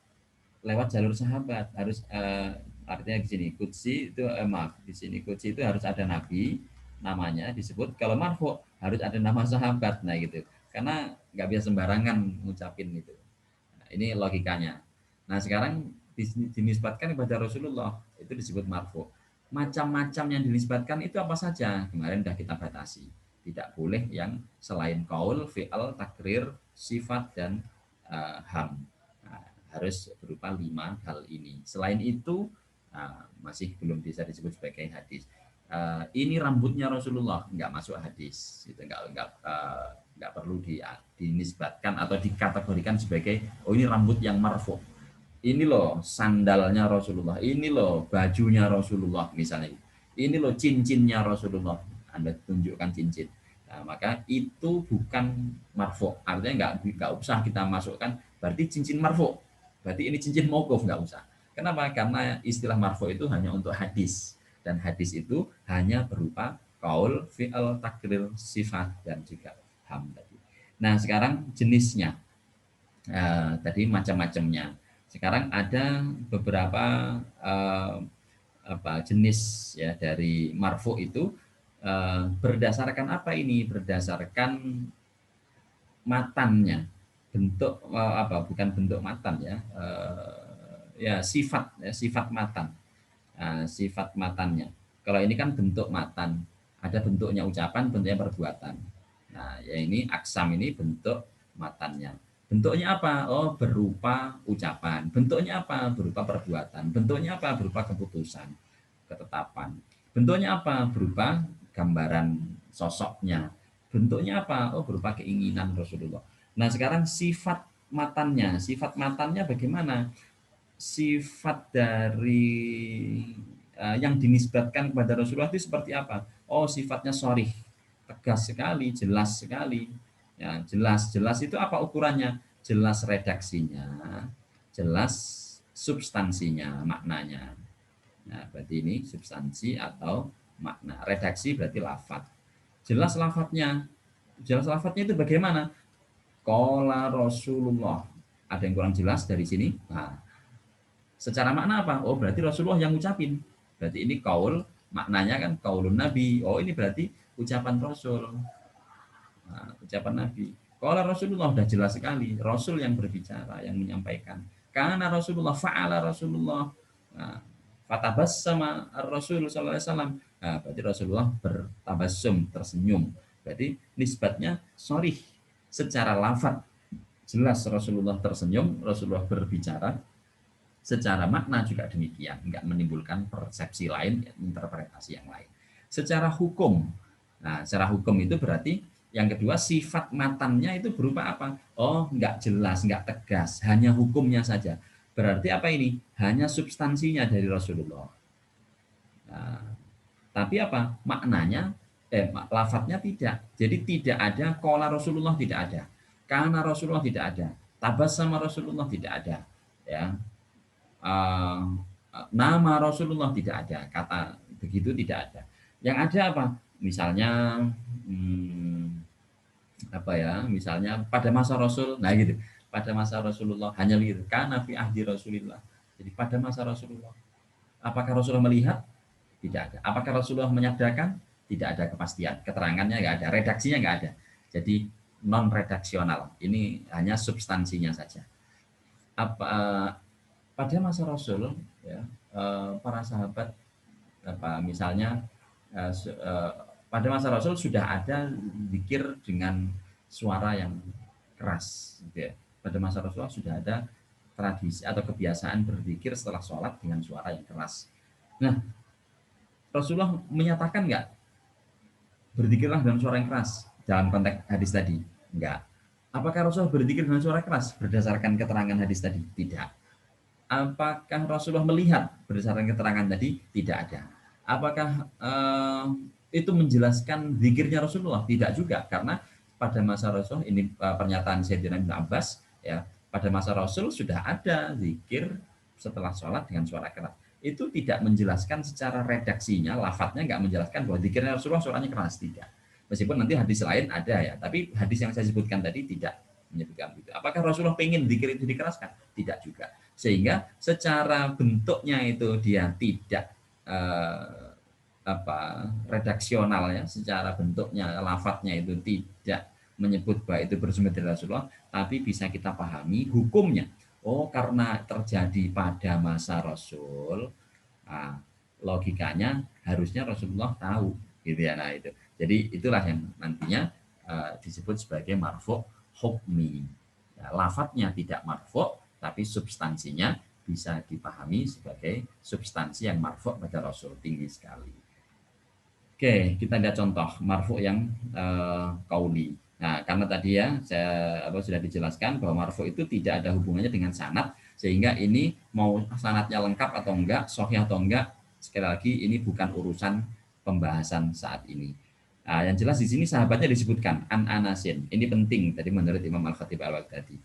lewat jalur sahabat, harus artinya di sini qudsi itu maaf, di sini qudsi itu harus ada nabi namanya disebut, kalau marfu harus ada nama sahabat. Nah gitu, karena nggak bisa sembarangan ngucapin itu. Nah, ini logikanya. Nah sekarang dinisbatkan kepada Rasulullah itu disebut marfu. Macam-macam yang dinisbatkan itu apa saja kemarin sudah kita batasi, tidak boleh yang selain qaul, fi'al, takrir, sifat, dan ham. Nah, harus berupa 5 hal ini. Selain itu masih belum bisa disebut sebagai hadis. Ini rambutnya Rasulullah, nggak masuk hadis, itu nggak perlu dinisbatkan atau dikategorikan sebagai oh ini rambut yang marfu, ini loh sandalnya Rasulullah, ini loh bajunya Rasulullah misalnya, ini loh cincinnya Rasulullah, Anda tunjukkan cincin. Nah, maka itu bukan marfu, artinya nggak usah kita masukkan berarti cincin marfu, berarti ini cincin mauquf, nggak usah. Kenapa? Karena istilah marfu itu hanya untuk hadis, dan hadis itu hanya berupa qaul, fi'al, takrir, sifat, dan juga ham tadi. Nah, sekarang jenisnya. Tadi macam-macamnya. Sekarang ada beberapa jenis ya dari marfu itu, berdasarkan apa ini? Berdasarkan matannya. Bentuk bukan bentuk matan ya. Sifat matan. Sifat matannya. Kalau ini kan bentuk matan, ada bentuknya ucapan, bentuknya perbuatan. Nah, ya ini aksam ini bentuk matannya. Bentuknya apa? Oh, berupa ucapan. Bentuknya apa? Berupa perbuatan. Bentuknya apa? Berupa keputusan, ketetapan. Bentuknya apa? Berupa gambaran sosoknya. Bentuknya apa? Oh, berupa keinginan Rasulullah. Nah, sekarang sifat matannya. Sifat matannya bagaimana? Sifat dari yang dinisbatkan kepada Rasulullah itu seperti apa? Oh, sifatnya sharih, tegas sekali, jelas sekali. Ya, jelas itu apa ukurannya? Jelas redaksinya, jelas substansinya, maknanya. Nah, berarti ini substansi atau makna. Redaksi berarti lafadz. Jelas lafadznya. Jelas lafadznya itu bagaimana? Qala Rasulullah. Ada yang kurang jelas dari sini? Nah, secara makna apa? Oh, berarti Rasulullah yang ngucapin. Berarti ini qaul, maknanya kan qaulun Nabi. Oh, ini berarti ucapan Rasul. Nah, ucapan Nabi. Qala Rasulullah sudah jelas sekali. Rasul yang berbicara, yang menyampaikan. Karena Rasulullah, fa'ala Rasulullah. Nah, fatabassama ar-Rasul sallallahu alaihi wasallam. Nah, berarti Rasulullah bertabassum, tersenyum. Berarti nisbatnya sharih. Secara lafaz jelas Rasulullah tersenyum, Rasulullah berbicara. Secara makna juga demikian, enggak menimbulkan persepsi lain, interpretasi yang lain. Secara hukum, nah secara hukum itu berarti yang kedua sifat matannya itu berupa apa? Oh, enggak jelas, enggak tegas, hanya hukumnya saja. Berarti apa ini? Hanya substansinya dari Rasulullah. Nah, tapi apa? Maknanya, lafadznya tidak. Jadi tidak ada qala Rasulullah, tidak ada. Kana Rasulullah tidak ada. Tabassama Rasulullah tidak ada. Ya. Nama Rasulullah tidak ada, kata begitu tidak ada. Yang ada apa? Misalnya misalnya pada masa Rasul, nah gitu. Pada masa Rasulullah hanya begitu. Kana fi ahdi Rasulillah. Jadi pada masa Rasulullah. Apakah Rasulullah melihat? Tidak ada. Apakah Rasulullah menyabdakan? Tidak ada kepastian. Keterangannya nggak ada, redaksinya nggak ada. Jadi non redaksional. Ini hanya substansinya saja. Pada masa Rasul, ya, para sahabat, misalnya, pada masa Rasul sudah ada zikir dengan suara yang keras, gitu ya. Pada masa Rasulullah sudah ada tradisi atau kebiasaan berzikir setelah sholat dengan suara yang keras. Nah, Rasulullah menyatakan nggak berzikirlah dengan suara yang keras dalam konteks hadis tadi? Enggak. Apakah Rasulullah berzikir dengan suara keras berdasarkan keterangan hadis tadi? Tidak. Apakah Rasulullah melihat berdasarkan keterangan tadi? Tidak ada. Apakah itu menjelaskan zikirnya Rasulullah? Tidak juga, karena pada masa Rasul ini, pernyataan Sayyidina Ibnu Abbas, ya, pada masa Rasul sudah ada zikir setelah sholat dengan suara keras. Itu tidak menjelaskan secara redaksinya, lafadznya nggak menjelaskan bahwa zikirnya Rasulullah suaranya keras, tidak. Meskipun nanti hadis lain ada, ya, tapi hadis yang saya sebutkan tadi tidak menyebutkan itu. Apakah Rasulullah pengen zikir itu dikeraskan? Tidak juga. Sehingga secara bentuknya itu dia tidak redaksional, ya, secara bentuknya, lafadznya itu tidak menyebut bahwa itu bersumber dari Rasulullah, tapi bisa kita pahami hukumnya. Oh, karena terjadi pada masa Rasul, nah, logikanya harusnya Rasulullah tahu, gitu ya. Nah, itu. Jadi itulah yang nantinya disebut sebagai marfu' hukmi. Ya, lafadznya tidak marfu', tapi substansinya bisa dipahami sebagai substansi yang marfu' pada Rasul, tinggi sekali. Oke, kita lihat contoh marfu' yang qauli. Nah, karena tadi, ya, saya sudah dijelaskan bahwa marfu' itu tidak ada hubungannya dengan sanad, sehingga ini mau sanadnya lengkap atau enggak, sahih atau enggak, sekali lagi ini bukan urusan pembahasan saat ini. Nah, yang jelas di sini sahabatnya disebutkan an Anasin. Ini penting tadi menurut Imam Al-Khatib Al-Baghdadi.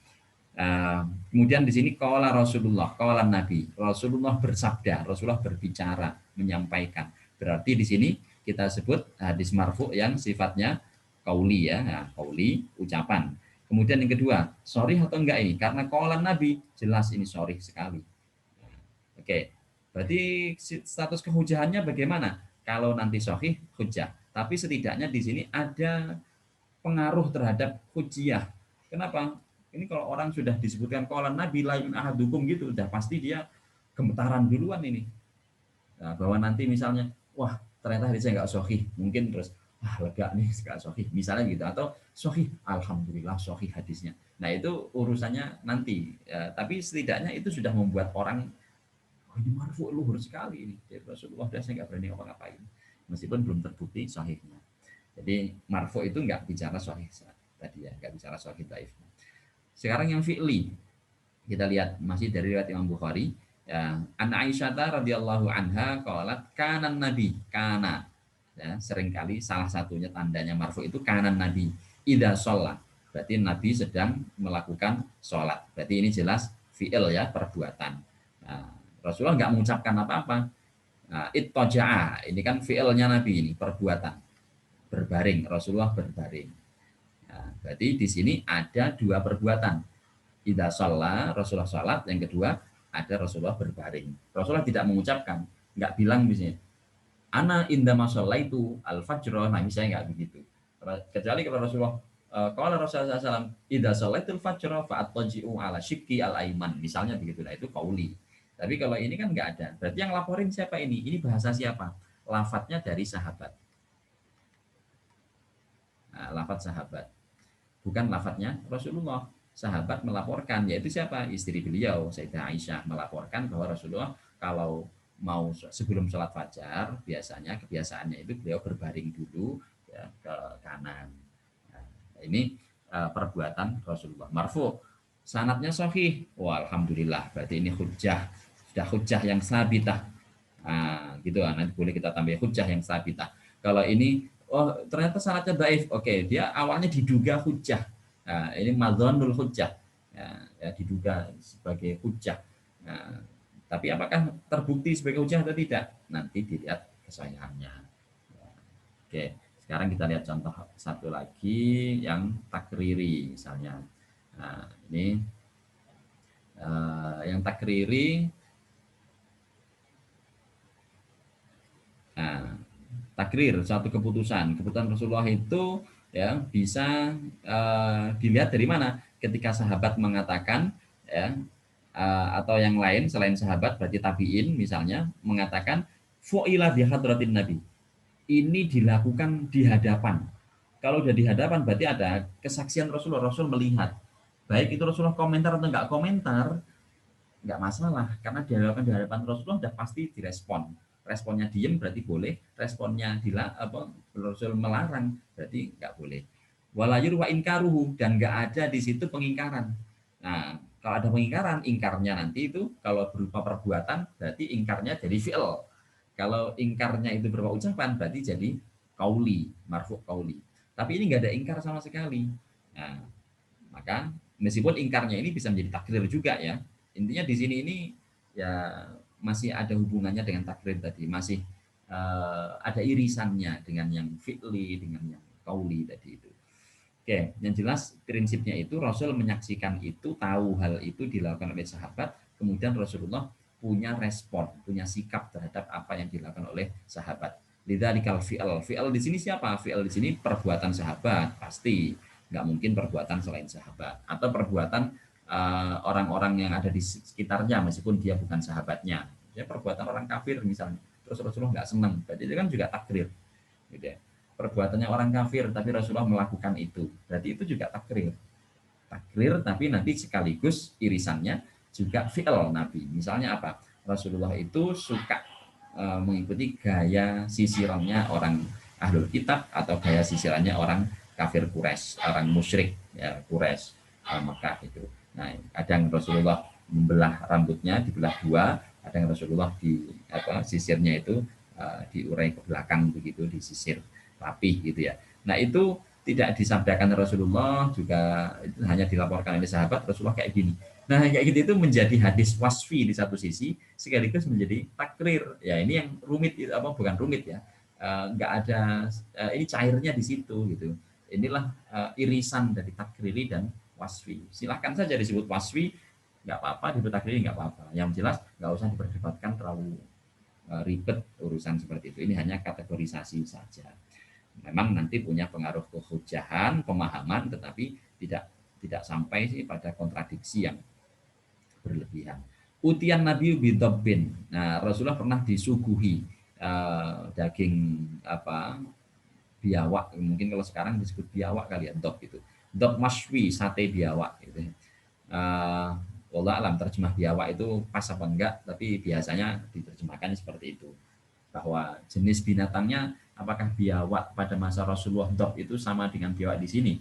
Kemudian di sini qala Rasulullah, qala Nabi. Rasulullah bersabda, Rasulullah berbicara, menyampaikan. Berarti di sini kita sebut hadis marfu yang sifatnya qauli, ya. Nah, qauli, ucapan. Kemudian yang kedua, sharih atau enggak ini? Karena qala Nabi, jelas ini sharih sekali. Oke. Berarti status kehujahannya bagaimana? Kalau nanti sahih, hujjah. Tapi setidaknya di sini ada pengaruh terhadap hujjah. Kenapa? Ini kalau orang sudah disebutkan qala Nabi la yu'min ahadukum gitu, udah pasti dia gemetaran duluan ini. Nah, bahwa nanti misalnya, wah, ternyata hadisnya nggak sahih, mungkin terus, lega nih nggak sahih, misalnya gitu, atau sahih, alhamdulillah sahih hadisnya. Nah, itu urusannya nanti, ya, tapi setidaknya itu sudah membuat orang, ini marfu' luhur sekali ini, ya, Rasulullah saya nggak berani ngapa-ngapain, meskipun belum terbukti sahihnya. Jadi marfu' itu nggak bicara sahih tadi, ya, nggak bicara sahih dhaif. Sekarang yang fi'li, kita lihat masih dari riwayat Imam Bukhari, ya, an Aisyah radhiyallahu anha qalat kanan nabi, kana, ya, seringkali salah satunya tandanya marfu itu kanan nabi idza shalla, berarti nabi sedang melakukan sholat, berarti ini jelas fi'il, ya, perbuatan. Nah, Rasulullah nggak mengucapkan apa-apa. Nah, ittaja'a, ini kan fi'ilnya nabi, ini perbuatan, berbaring, Rasulullah berbaring. Nah, berarti di sini ada dua perbuatan. Idza shalla, Rasulullah salat, yang kedua ada Rasulullah berbaring. Rasulullah tidak mengucapkan, nggak bilang misalnya ana indama shallaitu al-fajr, nah misalnya nggak begitu. Kecuali kalau Rasulullah kalau Rasulullah SAW idza shallaitul fajr fa'attaji'u ala shikki al-aiman, misalnya begitu, nah itu qauli. Tapi kalau ini kan nggak ada. Berarti yang laporin siapa ini? Ini bahasa siapa? Lafadznya dari sahabat. Nah, lafadz sahabat. Bukan lafadznya Rasulullah. Sahabat melaporkan, yaitu siapa? Istri beliau, Sayyidah Aisyah, melaporkan bahwa Rasulullah kalau mau sebelum sholat fajar, biasanya kebiasaannya itu beliau berbaring dulu, ya, ke kanan. Nah, ini perbuatan Rasulullah. Marfu, sanadnya sahih. Wah, alhamdulillah, berarti ini hujjah, sudah hujjah yang sabitah. Nah, gitu, nanti boleh kita tambah hujjah yang sabitah. Kalau ini, oh, ternyata sanadnya dhaif, oke, dia awalnya diduga hujjah. Nah, ini madzhannul hujjah, ya, ya, diduga sebagai hujjah. Nah, tapi apakah terbukti sebagai hujjah atau tidak? Nanti dilihat kesahihannya. Oke, sekarang kita lihat contoh satu lagi yang takriri misalnya. Nah, ini yang takriri, takrir, satu keputusan Rasulullah itu ya bisa dilihat dari mana? Ketika sahabat mengatakan ya atau yang lain selain sahabat berarti tabiin misalnya mengatakan fu'ila bi hadratin nabi. Ini dilakukan di hadapan. Kalau udah di hadapan berarti ada kesaksian Rasulullah, Rasul melihat. Baik itu Rasulullah komentar atau enggak komentar, nggak masalah karena dilakukan di hadapan Rasulullah sudah pasti direspon. Responnya diem berarti boleh, responnya Rasul melarang berarti nggak boleh. Walayur wa inkaruhu, dan nggak ada di situ pengingkaran. Nah, kalau ada pengingkaran, ingkarnya nanti itu kalau berupa perbuatan berarti ingkarnya jadi fi'il. Kalau ingkarnya itu berupa ucapan berarti jadi kauli, marfu kauli. Tapi ini nggak ada ingkar sama sekali. Nah, maka meskipun ingkarnya ini bisa menjadi takdir juga ya. Intinya di sini ini ya masih ada hubungannya dengan takdir tadi, masih ada irisannya dengan yang fi'li, dengan yang kauli tadi itu. Oke, yang jelas prinsipnya itu Rasul menyaksikan itu, tahu hal itu dilakukan oleh sahabat, kemudian Rasulullah punya respon, punya sikap terhadap apa yang dilakukan oleh sahabat. Lidzalikal fi'al. Fi'al di sini siapa? Fi'al di sini perbuatan sahabat, pasti. Nggak mungkin perbuatan selain sahabat. Atau perbuatan orang-orang yang ada di sekitarnya, meskipun dia bukan sahabatnya. Ya, perbuatan orang kafir misalnya. Terus Rasulullah nggak senang. Berarti itu kan juga takdir. Gitu ya. Perbuatannya orang kafir, tapi Rasulullah melakukan itu. Berarti itu juga takrir. Takrir, tapi nanti sekaligus irisannya juga fi'il Nabi. Misalnya apa? Rasulullah itu suka mengikuti gaya sisirannya orang ahlul kitab atau gaya sisirannya orang kafir Quraisy, orang musyrik ya Quraisy Mekah itu. Nah, kadang Rasulullah membelah rambutnya, dibelah dua, kadang Rasulullah sisirnya itu diurai ke belakang begitu, disisir rapih gitu ya. Nah, itu tidak disabdakan Rasulullah, juga hanya dilaporkan oleh sahabat Rasulullah kayak gini. Nah, kayak gitu itu menjadi hadis wasfi di satu sisi, sekaligus menjadi takrir. Ya, ini yang rumit, bukan rumit ya. Nggak ada, ini cairnya di situ gitu. Inilah irisan dari takriri dan wasfi. Silahkan saja disebut wasfi, nggak apa-apa, disebut takriri nggak apa-apa. Yang jelas nggak usah diperdebatkan terlalu ribet urusan seperti itu. Ini hanya kategorisasi saja. Memang nanti punya pengaruh kehujahan, pemahaman, tetapi tidak sampai sih pada kontradiksi yang berlebihan. Utian Nabi bidobbin. Nah, Rasulullah pernah disuguhi daging biawak. Mungkin kalau sekarang disebut biawak kali ya, dob itu. Dob maswi, sate biawak gitu. Allah alam terjemah biawak itu pas apa enggak, tapi biasanya diterjemahkan seperti itu. Bahwa jenis binatangnya apakah biawak pada masa Rasulullah dob itu sama dengan biawak di sini?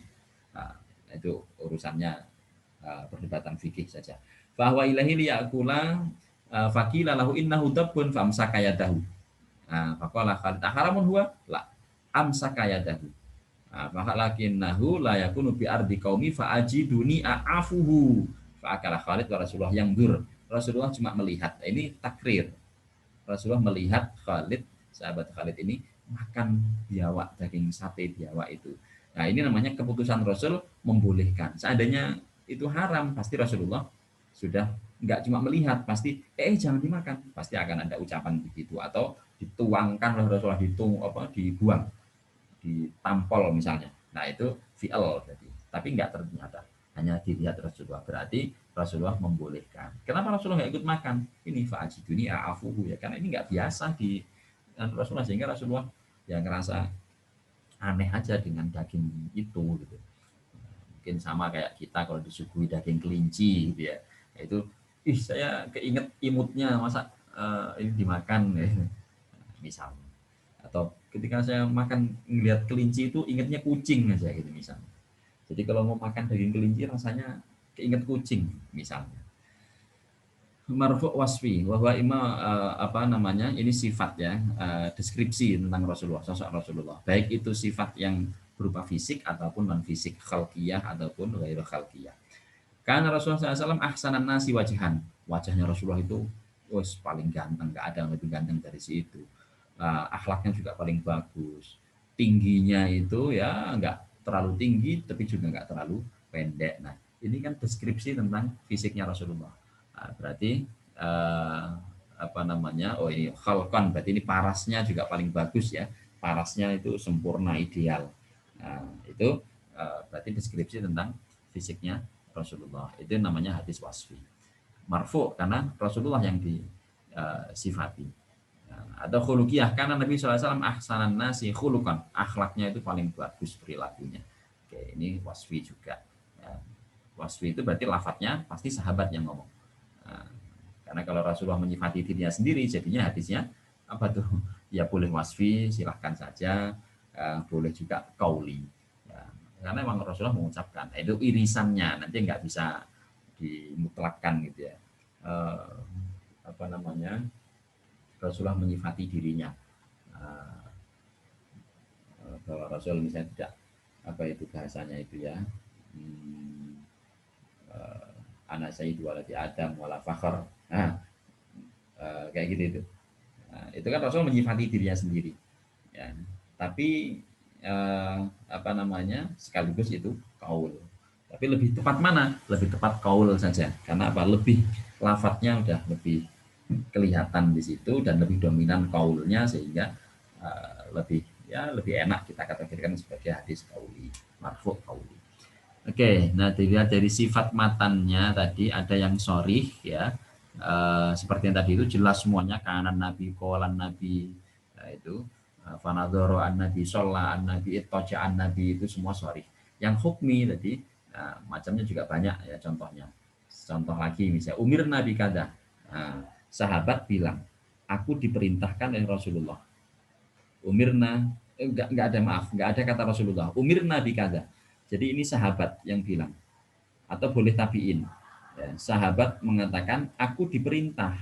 Nah, itu urusannya perdebatan fikih saja. Bahwa ilahi liyakula fakila lahu innahu dabbun famsaka yadahu. Faqala Khalid haramun huwa la amsaka yadahu. Fahalakinnahu la yakunu bi ardi qaumi fa ajiduni a'afuhu. Fa'akala Khalid wa Rasulullah yang dur. Rasulullah cuma melihat. Ini takrir. Rasulullah melihat Khalid, sahabat Khalid ini makan biawak, daging sate biawak itu. Nah, ini namanya keputusan Rasul membolehkan. Seandainya itu haram, pasti Rasulullah sudah nggak cuma melihat, pasti jangan dimakan, pasti akan ada ucapan begitu, atau dituangkan oleh Rasulullah, dibuang, ditampol misalnya. Nah, itu fi'al berarti. Tapi nggak ternyata, hanya dilihat Rasulullah, berarti Rasulullah membolehkan. Kenapa Rasulullah nggak ikut makan? Ini fa'ajiduni a'afuhu ya, karena ini nggak biasa di Rasulullah, sehingga Rasulullah yang ngerasa aneh aja dengan daging itu gitu. Mungkin sama kayak kita kalau disuguhi daging kelinci gitu ya. Itu saya keinget imutnya, masa ini dimakan ya. Misalnya. Atau ketika saya makan ngelihat kelinci itu ingetnya kucing aja gitu misalnya. Jadi kalau mau makan daging kelinci rasanya keinget kucing misalnya. Marfu' wasfi bahwa ini sifat ya, deskripsi tentang Rasulullah, sosok Rasulullah, baik itu sifat yang berupa fisik ataupun non fisik, khalqiyah ataupun ghairu khalqiyah. Karena Rasulullah SAW ahsanan nasi wajahan, wajahnya Rasulullah itu paling ganteng, nggak ada yang lebih ganteng dari situ. Akhlaknya juga paling bagus, tingginya itu ya nggak terlalu tinggi tapi juga nggak terlalu pendek. Nah, ini kan deskripsi tentang fisiknya Rasulullah. Berarti ini khalqan, berarti ini parasnya juga paling bagus ya, parasnya itu sempurna ideal. Nah, itu berarti deskripsi tentang fisiknya Rasulullah. Itu namanya hadis wasfi. Marfu karena Rasulullah yang disifati. Atau khuluqiyah karena Nabi SAW ahsanan nasi khuluqan, akhlaknya itu paling bagus perilakunya. Oke, ini wasfi juga. Ya, wasfi itu berarti lafadznya pasti sahabat yang ngomong. Nah, karena kalau Rasulullah menyifati dirinya sendiri, jadinya hadisnya apa tuh? Ya boleh wasfi, silahkan saja. Boleh juga kauli. Ya, karena memang Rasulullah mengucapkan, itu irisannya, nanti nggak bisa dimutlakkan gitu ya. Apa namanya? Rasulullah menyifati dirinya. Bahwa Rasul misalnya tidak, apa itu bahasanya itu ya, anak sayyidu waladi Adam wala fakhr. Nah, kayak gitu itu. Nah, itu kan Rasul menyifati dirinya sendiri. Ya. Tapi apa namanya? Sekaligus itu kaul. Tapi lebih tepat mana? Lebih tepat kaul saja. Karena apa? Lebih lafadznya udah lebih kelihatan di situ dan lebih dominan kaulnya sehingga lebih lebih enak kita kategorikan sebagai hadis kauli, marfu kauli. Oke, nah dilihat dari sifat matannya tadi ada yang sorih ya, seperti yang tadi itu jelas semuanya kanan Nabi, kolan Nabi, itu fanadoro an Nabi, sholla an Nabi, itoja an Nabi, itu semua sorih. Yang hukmi tadi macamnya juga banyak ya contohnya. Contoh lagi misalnya umir Nabi kada, sahabat bilang aku diperintahkan oleh Rasulullah. Umirna enggak ada, maaf, enggak ada kata Rasulullah. Umirna bi kada. Jadi ini sahabat yang bilang, atau boleh tabiin. Ya, sahabat mengatakan, aku diperintah.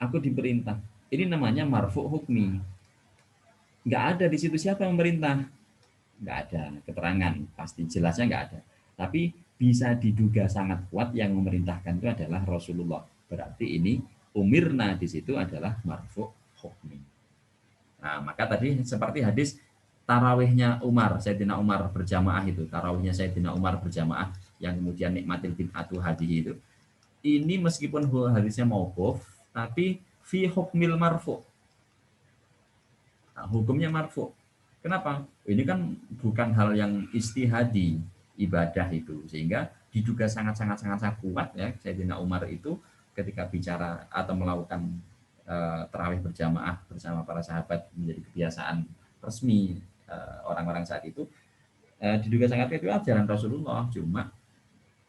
Aku diperintah. Ini namanya marfu hukmi. Enggak ada di situ siapa yang memerintah. Enggak ada keterangan, pasti jelasnya enggak ada. Tapi bisa diduga sangat kuat yang memerintahkan itu adalah Rasulullah. Berarti ini umirna di situ adalah marfu hukmi. Nah, maka tadi seperti hadis tarawihnya Umar, Sayyidina Umar berjamaah itu, tarawihnya Sayyidina Umar berjamaah yang kemudian nikmatil bid'atu hadhihi itu. Ini meskipun hadisnya mauquf, tapi fi hukmil marfu. Nah, hukumnya marfu. Kenapa? Ini kan bukan hal yang istihadi ibadah itu, sehingga diduga sangat kuat ya Sayyidina Umar itu ketika bicara atau melakukan tarawih berjamaah bersama para sahabat menjadi kebiasaan resmi orang-orang saat itu, diduga sangat itu ajaran Rasulullah, cuma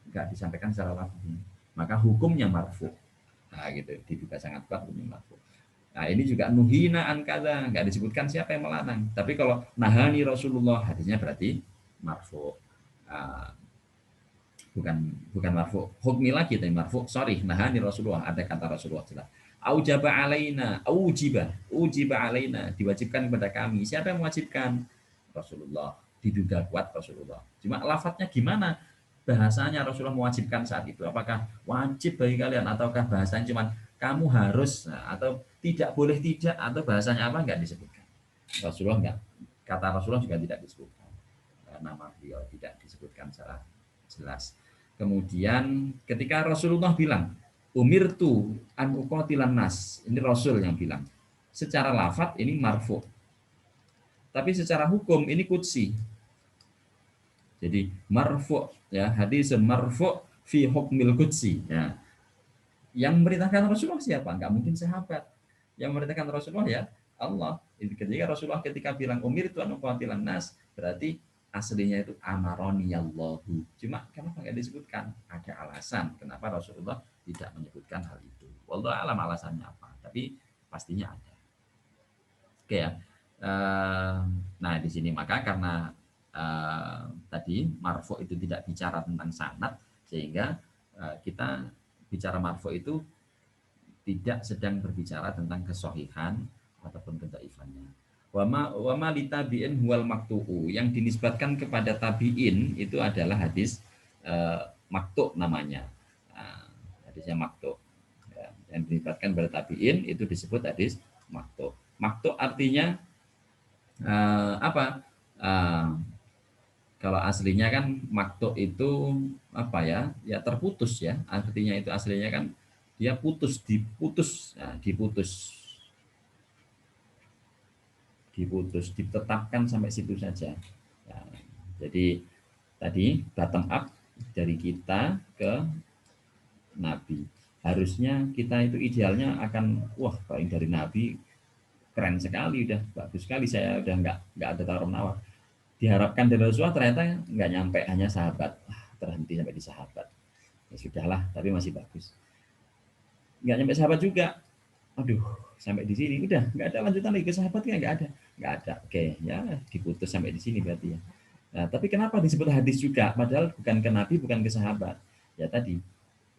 nggak disampaikan secara lafzi, maka hukumnya marfu. Nah gitu, diduga sangat kuat hukumnya marfu. Nah ini juga nuhina an kada, nggak disebutkan siapa yang melarang, tapi kalau nahani Rasulullah hadisnya berarti marfu. Bukan marfu hukmi lagi, tapi marfu sorry, nahani Rasulullah, ada kata Rasulullah jelas. Aujaba alaina, ujiba alaina, diwajibkan kepada kami. Siapa yang mewajibkan? Rasulullah. Diduga kuat Rasulullah. Cuma lafadznya gimana? Bahasanya Rasulullah mewajibkan saat itu. Apakah wajib bagi kalian ataukah bahasanya cuma kamu harus, atau tidak boleh tidak, atau bahasanya apa, enggak disebutkan. Rasulullah enggak. Kata Rasulullah juga tidak disebutkan. Nama beliau tidak disebutkan secara jelas. Kemudian ketika Rasulullah bilang umirtu an uqatilan nas, ini Rasul yang bilang. Secara lafadz ini marfu. Tapi secara hukum ini qudsi. Jadi marfu ya, hadis marfu fi hukmil qudsi ya. Yang memerintahkan Rasulullah siapa? Enggak mungkin sahabat. Yang memerintahkan Rasulullah ya Allah. Ketika Rasulullah ketika bilang umirtu an uqatilan nas, berarti aslinya itu amaroni Allahu. Cuma kenapa nggak disebutkan? Ada alasan kenapa Rasulullah tidak menyebutkan hal itu. Wallahu alam alasannya apa, tapi pastinya ada. Oke ya. Nah di sini maka karena tadi marfu itu tidak bicara tentang sanad, sehingga kita bicara marfu itu tidak sedang berbicara tentang kesohihan ataupun kedhaifannya. Wama li tabi'in huwal maktu'u, yang dinisbatkan kepada tabi'in itu adalah hadis maktu' namanya. Nah, hadisnya maktu'. Ya, yang dinisbatkan kepada tabi'in itu disebut hadis maktu'. Maktu' artinya apa? Kalau aslinya kan maktu' itu apa ya? Ya terputus ya. Artinya itu aslinya kan dia putus, diputus, nah, diputus. diputus, ditetapkan sampai situ saja. Ya, jadi tadi bottom up dari kita ke Nabi. Harusnya kita itu idealnya akan wah paling dari Nabi keren sekali, udah bagus sekali, saya udah nggak ada tawar menawar. Diharapkan dari Rasulullah ternyata nggak nyampe, hanya sahabat, terhenti sampai di sahabat. Ya sudahlah, tapi masih bagus. Nggak nyampe sahabat juga, aduh sampai di sini udah nggak ada lanjutan lagi ke sahabat, kan nggak ada. Oke ya, diputus sampai di sini berarti ya. Nah, tapi kenapa disebut hadis juga padahal bukan ke Nabi, bukan ke sahabat? Ya tadi,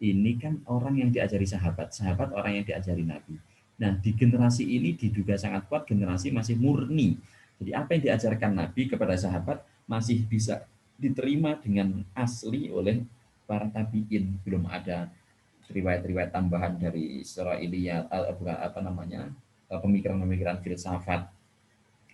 ini kan orang yang diajari sahabat, sahabat orang yang diajari Nabi. Nah, di generasi ini diduga sangat kuat generasi masih murni. Jadi apa yang diajarkan Nabi kepada sahabat masih bisa diterima dengan asli oleh para tabi'in. Belum ada riwayat-riwayat tambahan dari Israiliyat, bukan apa namanya, pemikiran-pemikiran filsafat.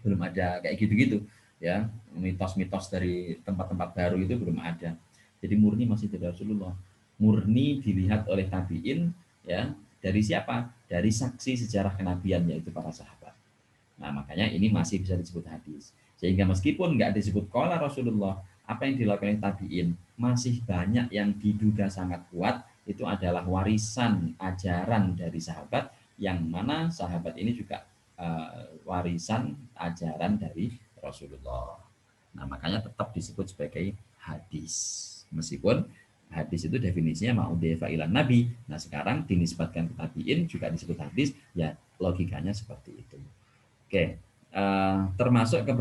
Belum ada kayak gitu-gitu ya, mitos-mitos dari tempat-tempat baru itu belum ada. Jadi murni masih dari Rasulullah, murni dilihat oleh tabiin ya. Dari siapa? Dari saksi sejarah kenabian, yaitu para sahabat. Nah makanya ini masih bisa disebut hadis, sehingga meskipun nggak disebut qala Rasulullah, apa yang dilakukan oleh tabiin masih banyak yang diduga sangat kuat, itu adalah warisan ajaran dari sahabat, yang mana sahabat ini juga warisan ajaran dari Rasulullah. Nah makanya tetap disebut sebagai hadis, meskipun hadis itu definisinya ma'udhifa ilan nabi. Nah sekarang dinisbatkan ke tabiin juga disebut hadis, ya logikanya seperti itu. Oke, termasuk ke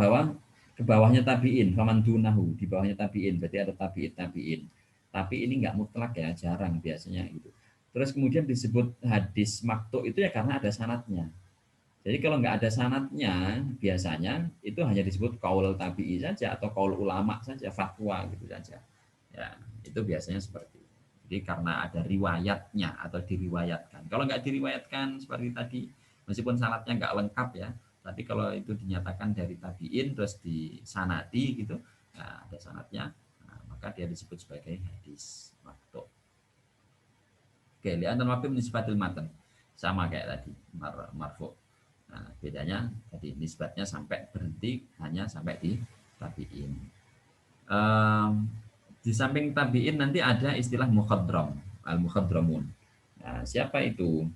bawahnya tabiin, faman dunahu, di bawahnya tabiin, berarti ada tabiin. Tapi ini nggak mutlak ya, jarang biasanya gitu. Terus kemudian disebut hadis maktu itu ya karena ada sanadnya. Jadi kalau nggak ada sanadnya, biasanya itu hanya disebut qaul tabi'i saja atau qaul ulama saja, fatwa gitu saja. Ya, itu biasanya seperti itu. Jadi karena ada riwayatnya atau diriwayatkan. Kalau nggak diriwayatkan seperti tadi, meskipun sanadnya nggak lengkap ya, tapi kalau itu dinyatakan dari tabi'in terus disanadi gitu, nah ada sanadnya, nah, maka dia disebut sebagai hadis maktu. Oke, lihat mafhum nisbatul matan. Sama kayak tadi, marfu. Nah, bedanya tadi nisbatnya sampai berhenti hanya sampai di tabi'in. Di samping tabi'in nanti ada istilah mukhadram, al-mukhadramun. Nah, siapa itu?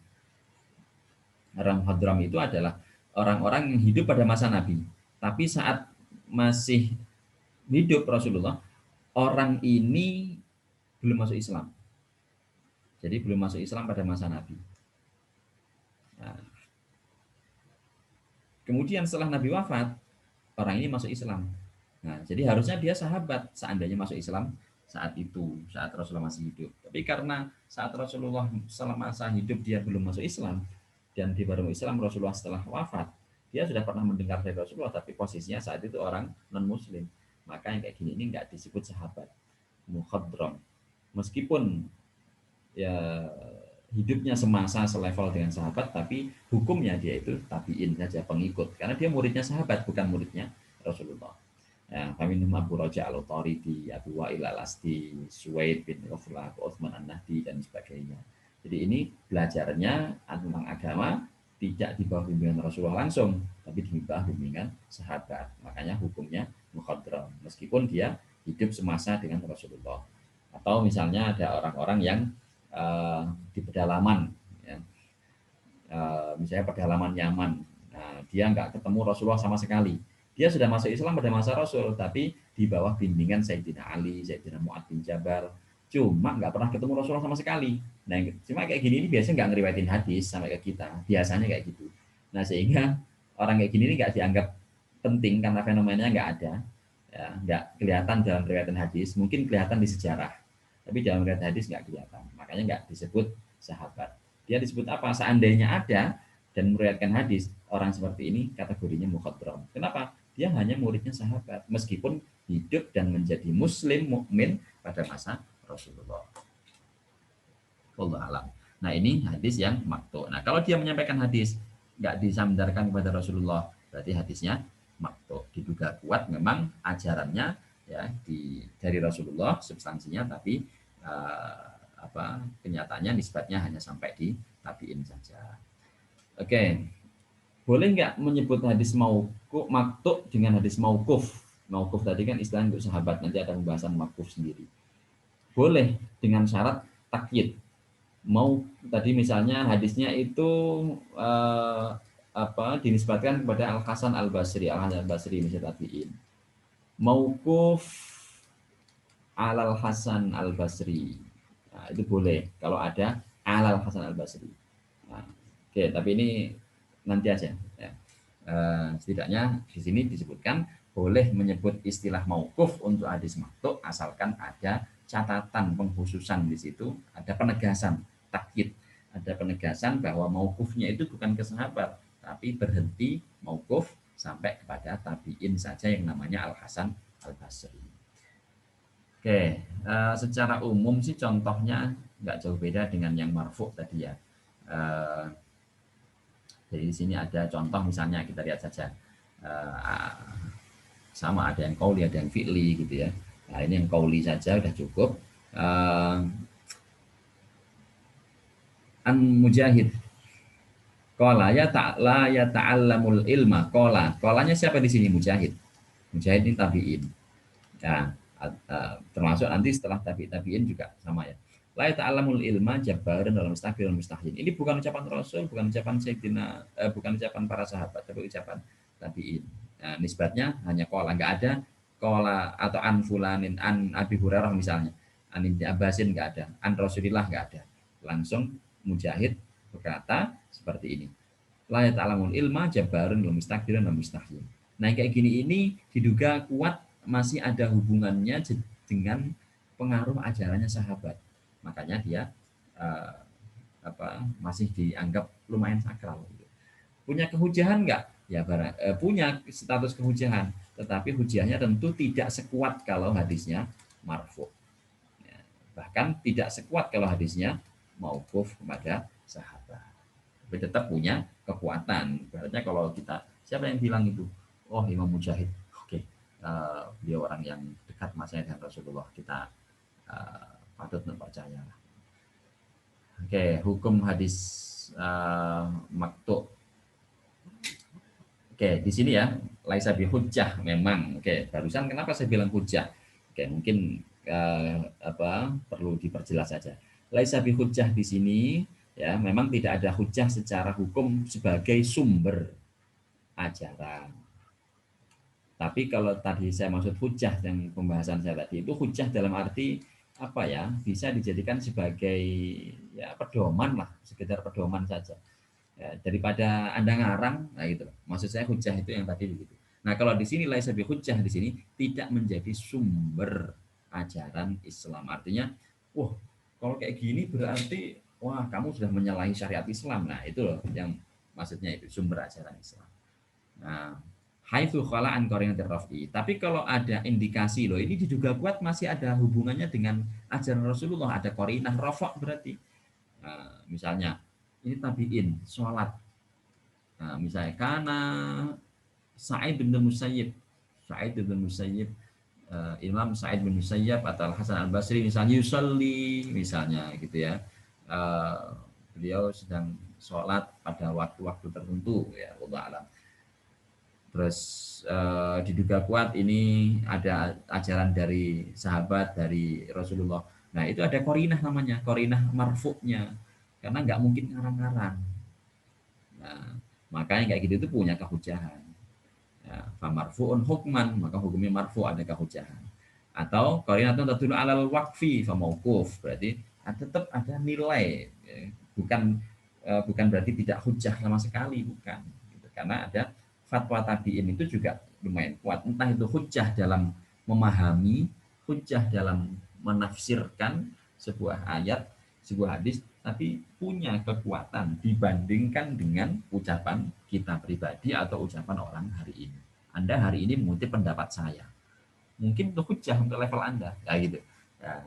Orang mukhadram itu adalah orang-orang yang hidup pada masa Nabi. Tapi saat masih hidup Rasulullah, orang ini belum masuk Islam. Jadi belum masuk Islam pada masa Nabi. Nah, kemudian setelah Nabi wafat, orang ini masuk Islam. Nah, jadi harusnya dia sahabat seandainya masuk Islam saat itu, saat Rasulullah masih hidup. Tapi karena saat Rasulullah selama masa hidup dia belum masuk Islam, dan di baru Islam Rasulullah setelah wafat, dia sudah pernah mendengar dari Rasulullah, tapi posisinya saat itu orang non-Muslim. Maka yang kayak gini ini nggak disebut sahabat, mukhadram. Meskipun ya hidupnya semasa selevel dengan sahabat, tapi hukumnya dia itu tabiin saja, pengikut, karena dia muridnya sahabat, bukan muridnya Rasulullah. Ya, faminhum Abu Raja al-Utaridi, Abu Wa'il al-Asdi, Suwaid bin Uflah, Utsman an-Nahdi, dan sebagainya. Jadi ini belajarnya tentang agama tidak di bawah bimbingan Rasulullah langsung, tapi di bawah bimbingan sahabat. Makanya hukumnya mukhadram, meskipun dia hidup semasa dengan Rasulullah. Atau misalnya ada orang-orang yang di pedalaman, ya. Misalnya pedalaman Yaman, nah, dia nggak ketemu Rasulullah sama sekali. Dia sudah masuk Islam pada masa Rasul, tapi di bawah bimbingan Sayyidina Ali, Sayyidina Mu'ad bin Jabal, cuma nggak pernah ketemu Rasulullah sama sekali. Nah, cuma kayak gini ini biasanya nggak ngeriwayatin hadis sampai ke kita, biasanya kayak gitu. Nah, sehingga orang kayak gini ini nggak dianggap penting karena fenomenanya nggak ada, ya, nggak kelihatan dalam riwayatan hadis, mungkin kelihatan di sejarah, tapi dalam riwayat hadis nggak kelihatan. Makanya nggak disebut sahabat. Dia disebut apa? Seandainya ada dan meriwayatkan hadis, orang seperti ini kategorinya mukhadram. Kenapa? Dia hanya muridnya sahabat, meskipun hidup dan menjadi muslim mukmin pada masa Rasulullah. Wallahu alam. Nah ini hadis yang maktu. Nah kalau dia menyampaikan hadis nggak disandarkan kepada Rasulullah, berarti hadisnya maktu. Diduga kuat memang ajarannya ya dari Rasulullah substansinya, tapi kenyataannya nisbatnya hanya sampai di tabiin saja. Oke. Boleh nggak menyebut hadis mauquf maktu dengan hadis mauquf? Mauquf tadi kan istilah untuk sahabat, nanti ada pembahasan mauquf sendiri. Boleh dengan syarat takyid. Mau tadi misalnya hadisnya itu eh, dinisbatkan kepada Al Hasan Al Basri, Al Hasan Al Basri misalnya tabiin. Mauquf Alal Hasan Al Basri. Nah, itu boleh kalau ada Alal Hasan Al Basri. Nah, oke, tapi ini nanti aja. Ya. Setidaknya di sini disebutkan boleh menyebut istilah mauquf untuk hadis maqtu asalkan ada catatan pengkhususan di situ, ada penegasan takyid, ada penegasan bahwa mauqufnya itu bukan ke sahabat, tapi berhenti mauquf sampai kepada tabiin saja yang namanya Al Hasan Al Basri. Oke, secara umum sih contohnya nggak jauh beda dengan yang marfu tadi ya. Eh, jadi di sini ada contoh misalnya kita lihat saja. Eh, Sama ada yang kauli, ada yang fi'li gitu ya. Nah ini yang kauli saja udah cukup. Eh, An Mujahid. Kola ya ta'ala ya ta'allamul ilma. Kolanya siapa di sini? Mujahid. Mujahid ini tabi'in. Ya, termasuk nanti setelah tabi'in juga sama ya. La ta'allamul ilma jabaran dalam mustahil dan mustahil. Ini bukan ucapan Rasul, bukan ucapan Sayyidina, bukan ucapan para sahabat, tapi ucapan tabi'in. Nah, nisbatnya hanya kola, nggak ada kola atau an fulanin, an Abi Hurairah misalnya, an Ibnu Abbasin nggak ada, an Rasulillah nggak ada. Langsung Mujahid berkata seperti ini. La ta'lamul ilma jabarun wa mustakbirun wa mustahil. Nah, kayak gini ini diduga kuat masih ada hubungannya dengan pengaruh ajarannya sahabat. Makanya dia eh, masih dianggap lumayan sakral. Punya kehujahan enggak? Ya punya status kehujahan, tetapi hujahnya tentu tidak sekuat kalau hadisnya marfu. Ya, bahkan tidak sekuat kalau hadisnya mauquf kepada sahabat. Tapi tetap punya kekuatan. Berarti kalau kita, siapa yang bilang itu? Oh, Imam Mujahid. Oke, dia orang yang dekat masanya dengan Rasulullah. Kita patut untuk percaya. Oke, hukum hadis maktu. Oke, di sini ya, laisa bi hujjah memang. Oke, barusan kenapa saya bilang hujjah? Oke, mungkin perlu diperjelas saja. Laisa bi hujjah di sini ya, memang tidak ada hujjah secara hukum sebagai sumber ajaran. Tapi kalau tadi saya maksud hujjah yang pembahasan saya tadi itu hujjah dalam arti apa ya, bisa dijadikan sebagai ya pedoman lah, sekedar pedoman saja. Ya, daripada Anda ngarang, nah gitu. Maksud saya hujjah itu yang tadi begitu. Nah, kalau di sini laisa bi hujjah di sini tidak menjadi sumber ajaran Islam. Artinya, wah, kalau kayak gini berarti wah, kamu sudah menyalahi syariat Islam. Nah, itu loh yang maksudnya itu sumber ajaran Islam. Nah, haitsu khala an qarinatir raf'i. Tapi kalau ada indikasi loh, ini diduga kuat masih ada hubungannya dengan ajaran Rasulullah, ada qarinah rafa' berarti. Nah, misalnya ini tabiin sholat. Nah, misalnya karena Sa'id bin Musayyib, Sa'id bin Musayyib, Imam Sa'id bin Musayyib atau Hasan Al Basri misalnya yusalli misalnya gitu ya. Beliau sedang sholat pada waktu-waktu tertentu ya, Allah alam. Terus diduga kuat ini ada ajaran dari sahabat, dari Rasulullah. Nah itu ada korinah namanya, korinah marfuknya. Karena nggak mungkin ngarang-ngarang. Nah, makanya kayak gitu itu punya kehujahan. Ya, famarfu'un hukman, maka hukumnya marfu ada kehujahan. Atau qarinatun tadullu alal waqfi famauquf, berarti tetap ada nilai, ya. Bukan berarti tidak hujah sama sekali, bukan. Gitu. Karena ada fatwa tabi'in itu juga lumayan kuat. Entah itu hujah dalam memahami, hujah dalam menafsirkan sebuah ayat, sebuah hadis, tapi punya kekuatan dibandingkan dengan ucapan kita pribadi atau ucapan orang hari ini. Anda hari ini mengutip pendapat saya. Mungkin itu hujah untuk level Anda. Ya gitu. Ya.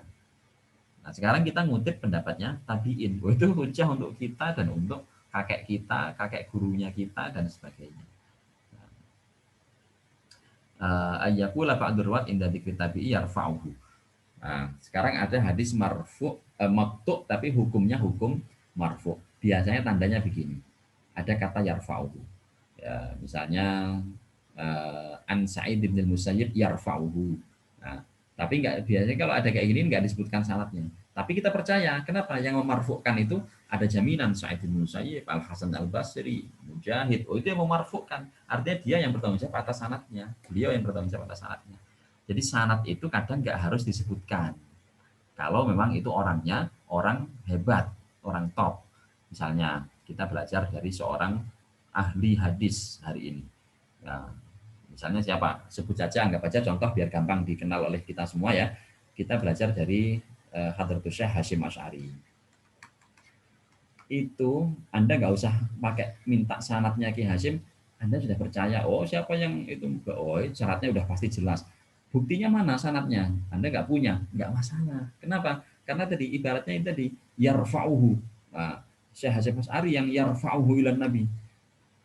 Nah, sekarang kita ngutip pendapatnya tabiin. Oh, itu hujah untuk kita dan untuk kakek kita, kakek gurunya kita, dan sebagainya. Ayyakula ba'dur ruwat inda dzikri tabi'i yarfa'uhu. Nah, sekarang ada hadis marfu maktu tapi hukumnya hukum marfu. Biasanya tandanya begini. Ada kata yarfa'uhu.
Ya, misalnya An Sa'id bin Musayyib yarfa'uhu. Nah, tapi nggak biasanya kalau ada kayak gini nggak disebutkan sanadnya. Tapi kita percaya, kenapa? Yang memarfukkan itu ada jaminan Sa'id bin Musayyib, Al Hasan Al Basri, Mujahid. Oh, itu yang memarfukkan. Artinya dia yang bertanggung jawab atas sanadnya. Beliau yang bertanggung jawab atas sanadnya. Jadi sanad itu kadang nggak harus disebutkan. Kalau memang itu orangnya orang hebat, orang top. Misalnya kita belajar dari seorang ahli hadis hari ini. Nah, misalnya siapa? Sebut saja, anggap aja contoh biar gampang dikenal oleh kita semua ya. Kita belajar dari Hadratus Syekh Hasyim Asy'ari. Itu Anda nggak usah pakai minta sanatnya Ki Hasyim, Anda sudah percaya, oh siapa yang itu, oh syaratnya udah pasti jelas. Buktinya mana sanatnya? Anda nggak punya, nggak masalah. Kenapa? Karena tadi ibaratnya itu tadi yarfa'uhu. Nah, Syekh Hasyim Asy'ari yang yarfa'uhu ilan Nabi.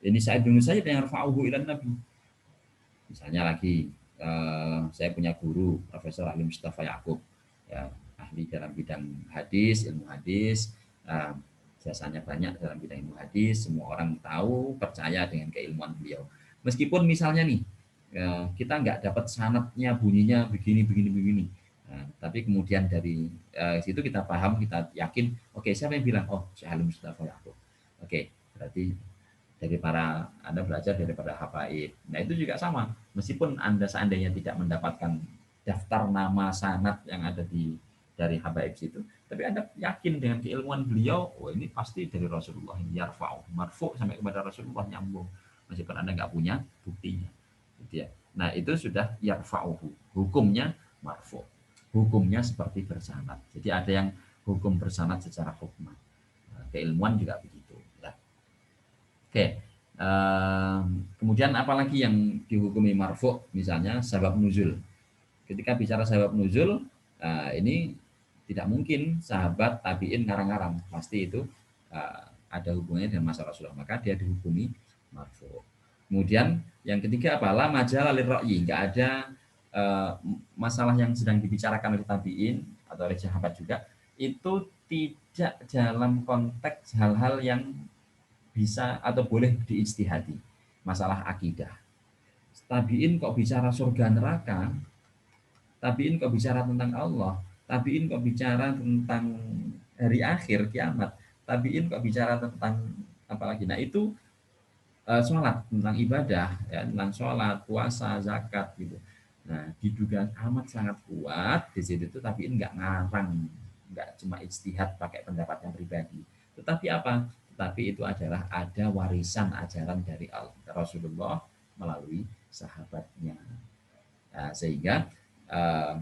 Ini Sa'id bin Musayyib yang yarfa'uhu ilan Nabi. Misalnya lagi saya punya guru Profesor Ali Mustafa Yakub, ya, ahli dalam bidang hadis, ilmu hadis, jasanya banyak dalam bidang ilmu hadis, semua orang tahu, percaya dengan keilmuan beliau. Meskipun misalnya nih kita nggak dapat sanatnya, bunyinya begini begini begini, nah, tapi kemudian dari situ kita paham, kita yakin, oke, siapa yang bilang, oh Syekh Ali Mustafa Yakub, oke, berarti dari para Anda belajar daripada habaib. Nah itu juga sama, meskipun Anda seandainya tidak mendapatkan daftar nama sanad yang ada di dari habaib situ, tapi Anda yakin dengan keilmuan beliau, oh ini pasti dari Rasulullah, ini yarfa'u, marfu sampai kepada Rasulullah, nyambung, meskipun Anda nggak punya buktinya, gitu ya. Nah itu sudah yarfa'uhu, hukumnya marfu, hukumnya seperti bersanad. Jadi ada yang hukum bersanad secara hukmah, nah, keilmuan juga begitu. Oke. Kemudian apalagi yang dihukumi marfu, misalnya sabab nuzul. Ketika bicara sabab nuzul, ini tidak mungkin sahabat tabiin ngarang-ngarang, pasti itu ada hubungannya dengan masa Rasulullah, maka dia dihukumi marfu. Kemudian yang ketiga apa? La majalah lirra'yi, enggak ada masalah yang sedang dibicarakan oleh tabiin atau oleh sahabat juga, itu tidak dalam konteks hal-hal yang bisa atau boleh diijtihadi, masalah akidah. Tabiin kok bicara surga neraka, tabiin kok bicara tentang Allah, tabiin kok bicara tentang hari akhir kiamat, tabiin kok bicara tentang apalagi. Nah itu sholat, tentang ibadah, ya, tentang sholat, puasa, zakat gitu. Nah diduga amat sangat kuat di situ tuh, tabiin nggak ngarang, nggak cuma ijtihad pakai pendapatnya pribadi, tetapi apa? Tetapi itu adalah ada warisan ajaran dari Rasulullah melalui sahabatnya. Nah, sehingga eh,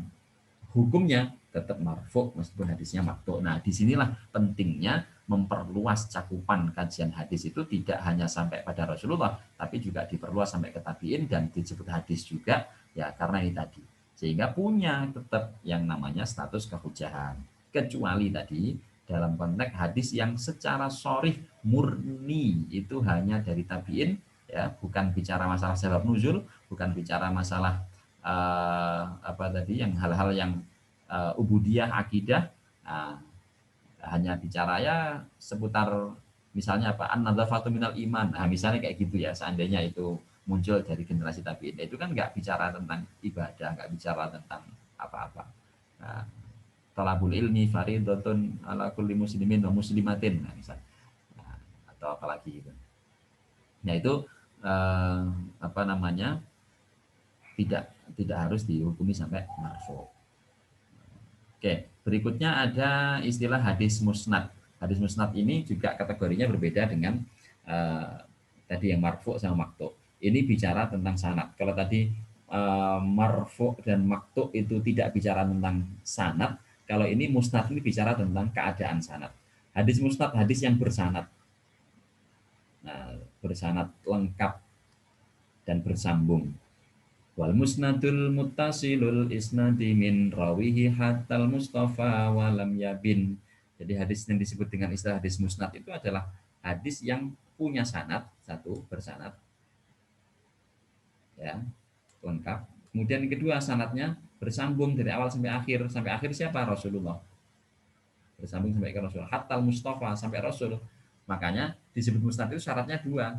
hukumnya tetap marfu meskipun hadisnya maktu. Nah, disinilah pentingnya memperluas cakupan kajian hadis itu, tidak hanya sampai pada Rasulullah, tapi juga diperluas sampai ke tabiin dan disebut hadis juga, ya karena ini tadi. Sehingga punya tetap yang namanya status kehujahan. Kecuali tadi dalam konteks hadis yang secara sorih murni itu hanya dari tabiin, ya bukan bicara masalah sebab nuzul, bukan bicara masalah apa tadi yang hal-hal yang ubudiyah akidah, hanya bicara ya seputar misalnya apa an-nadzafatu minal iman, nah misalnya kayak gitu ya, seandainya itu muncul dari generasi tabi'in, itu kan nggak bicara tentang ibadah, nggak bicara tentang apa-apa. Nah, talabul ilmi faridatun ala kulli muslimin wa muslimatin, nah, misal, nah, atau apalagi gitu. Nah itu eh, apa namanya, tidak tidak harus dihukumi sampai marfu. Oke, berikutnya ada istilah hadis musnad. Hadis musnad ini juga kategorinya berbeda dengan tadi yang marfu sama maktu. Ini bicara tentang sanad. Kalau tadi marfu dan maktu itu tidak bicara tentang sanad, kalau ini musnad ini bicara tentang keadaan sanad. Hadis musnad, hadis yang bersanad. Nah, bersanad lengkap dan bersambung. Wal musnadul muttasilul isnadi min rawihi hatal mustafa walam yabin. Jadi hadis yang disebut dengan istilah hadis musnad itu adalah hadis yang punya sanad, satu bersanad, ya lengkap. Kemudian yang kedua, sanadnya bersambung dari awal sampai akhir siapa? Rasulullah. Bersambung sampai ke Rasul. Hatal mustafa, sampai Rasul. Makanya disebut musnad itu syaratnya dua,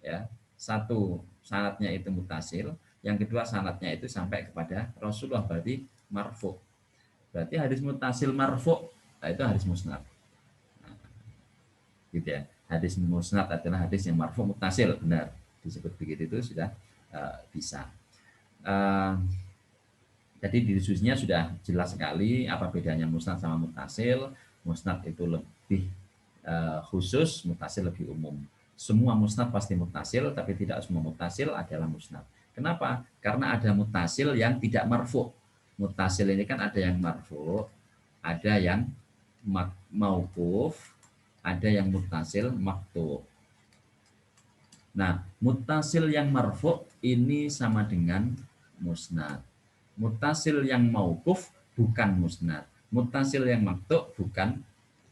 ya. Satu, sanadnya itu mutasil. Yang kedua, sanadnya itu sampai kepada Rasulullah, berarti marfu. Berarti hadis mutasil marfu, nah itu hadis musnad. Nah, gitu ya. Hadis musnad adalah hadis yang marfu mutasil, benar. Disebut begitu itu sudah bisa. Jadi di diskusinya sudah jelas sekali apa bedanya musnad sama mutasil. Musnad itu lebih khusus, mutasil lebih umum. Semua musnad pasti mutasil, tapi tidak semua mutasil adalah musnad. Kenapa? Karena ada mutasil yang tidak marfu. Mutasil ini kan ada yang marfu, ada yang mauquf, ada yang mutasil maktu. Nah, mutasil yang marfu ini sama dengan musnad. Mutasil yang mauquf bukan musnad. Mutasil yang maktu bukan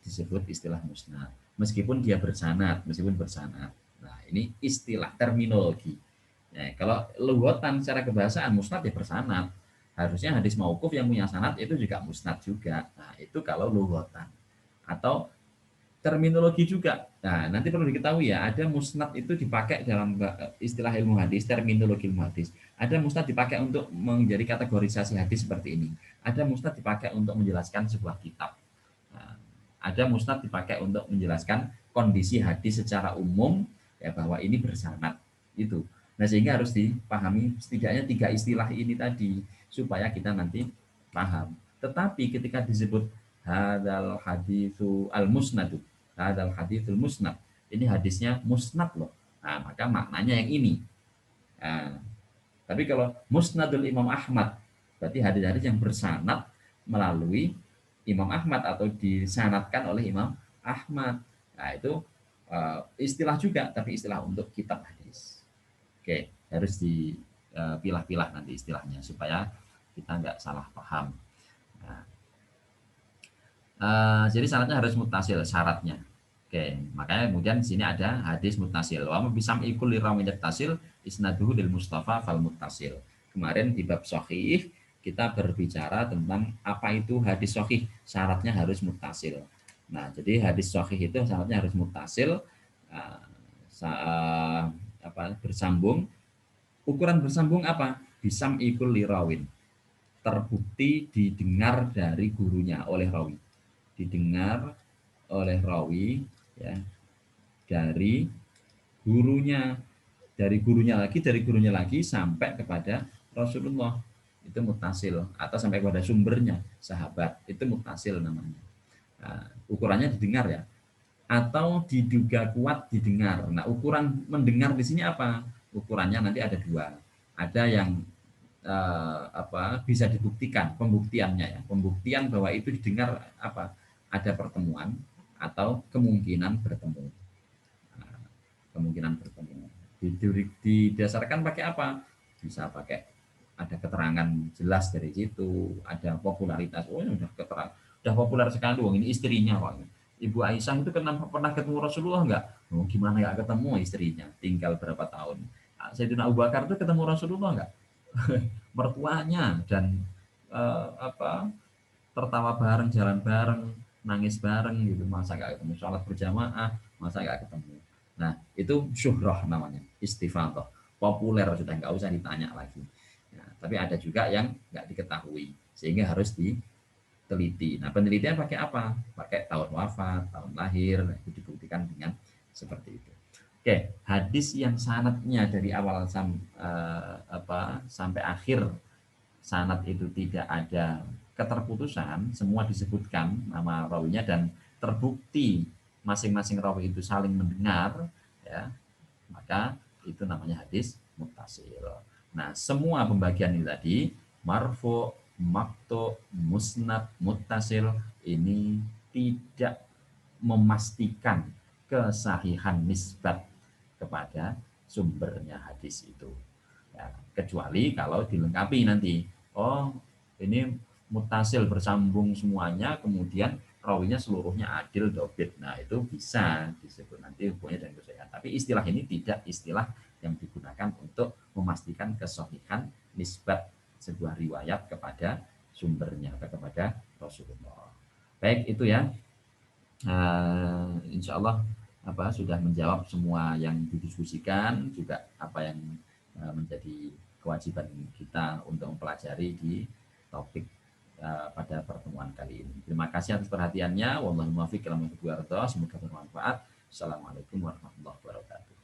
disebut istilah musnad. Meskipun dia bersanad, Nah, ini istilah terminologi. Ya, kalau lughatan secara kebahasaan musnad ya bersanad. Harusnya hadis mauquf yang punya sanad itu juga musnad juga. Nah, itu kalau lughatan. Atau terminologi juga. Nah, nanti perlu diketahui ya, ada musnad itu dipakai dalam istilah ilmu hadis, terminologi ilmu hadis. Ada musnad dipakai untuk menjadi kategorisasi hadis seperti ini. Ada musnad dipakai untuk menjelaskan sebuah kitab. Nah, ada musnad dipakai untuk menjelaskan kondisi hadis secara umum, ya bahwa ini bersanad. Itu. Nah, sehingga harus dipahami setidaknya 3 istilah ini tadi supaya kita nanti paham. Tetapi ketika disebut hadal haditsu al-musnadu, hadal haditsul musnad, ini hadisnya musnad loh. Nah, maka maknanya yang ini. Nah, tapi kalau musnadul Imam Ahmad, berarti hadis-hadis yang bersanad melalui Imam Ahmad atau disanadkan oleh Imam Ahmad. Nah, itu istilah juga, tapi istilah untuk kitab hadis. Oke, harus dipilah-pilah nanti istilahnya supaya kita nggak salah paham. Nah, jadi syaratnya harus mutasil, syaratnya. Oke, makanya kemudian di sini ada hadis mutasil. Wa bisam ikul lirawin tasil isnaduhu lil Mustafa fal mutasil. Kemarin di bab sahih kita berbicara tentang apa itu hadis sahih. Syaratnya harus mutasil. Nah, jadi hadis sahih itu syaratnya harus mutasil, bersambung. Ukuran bersambung apa? Bisam ikul lirawin. Terbukti didengar dari gurunya oleh rawi. Didengar oleh rawi ya dari gurunya lagi sampai kepada Rasulullah, itu mutasil, atau sampai kepada sumbernya sahabat, itu mutasil namanya. Nah, ukurannya didengar ya, atau diduga kuat didengar. Nah, ukuran mendengar di sini apa? Ukurannya nanti ada 2. Ada yang bisa dibuktikan, pembuktiannya ya, pembuktian bahwa itu didengar apa? Ada pertemuan atau kemungkinan bertemu. Nah, kemungkinan bertemu. Didasarkan pakai apa? Bisa pakai ada keterangan jelas dari situ, ada popularitas. Oh, udah populer sekali. Oh, ini istrinya Pak. Ibu Aisyah itu pernah ketemu Rasulullah enggak? Oh, gimana enggak ketemu istrinya? Tinggal berapa tahun. Sayyidina Abu Bakar itu ketemu Rasulullah enggak? Mertuanya dan tertawa bareng, jalan bareng, nangis bareng gitu, masa nggak ketemu, sholat berjamaah masa nggak ketemu. Nah, itu syuhrah namanya, istifadhah, populer sudah, nggak usah ditanya lagi. Nah, tapi ada juga yang nggak diketahui sehingga harus diteliti. Nah, penelitian pakai apa? Pakai tahun wafat, tahun lahir, itu dibuktikan dengan seperti itu. Oke, hadis yang sanadnya dari awal sampai akhir sanad itu tidak ada keterputusan, semua disebutkan nama rawinya dan terbukti masing-masing rawi itu saling mendengar, ya, maka itu namanya hadis muttasil. Nah, semua pembagian ini tadi, marfu, maktu, musnad, muttasil, ini tidak memastikan kesahihan nisbat kepada sumbernya hadis itu. Ya, kecuali kalau dilengkapi nanti, oh ini mutasil bersambung semuanya, kemudian rawinya seluruhnya adil dobit. Nah, itu bisa disebut nanti hukumnya dan kesahihan. Tapi istilah ini tidak istilah yang digunakan untuk memastikan kesahihan nisbat sebuah riwayat kepada sumbernya atau kepada Rasulullah. Baik, itu ya. Insya Allah sudah menjawab semua yang didiskusikan, juga apa yang menjadi kewajiban kita untuk mempelajari di topik pada pertemuan kali ini. Terima kasih atas perhatiannya. Wallahul muwaffiq ila aqwamit thoriq. Semoga bermanfaat. Assalamualaikum warahmatullahi wabarakatuh.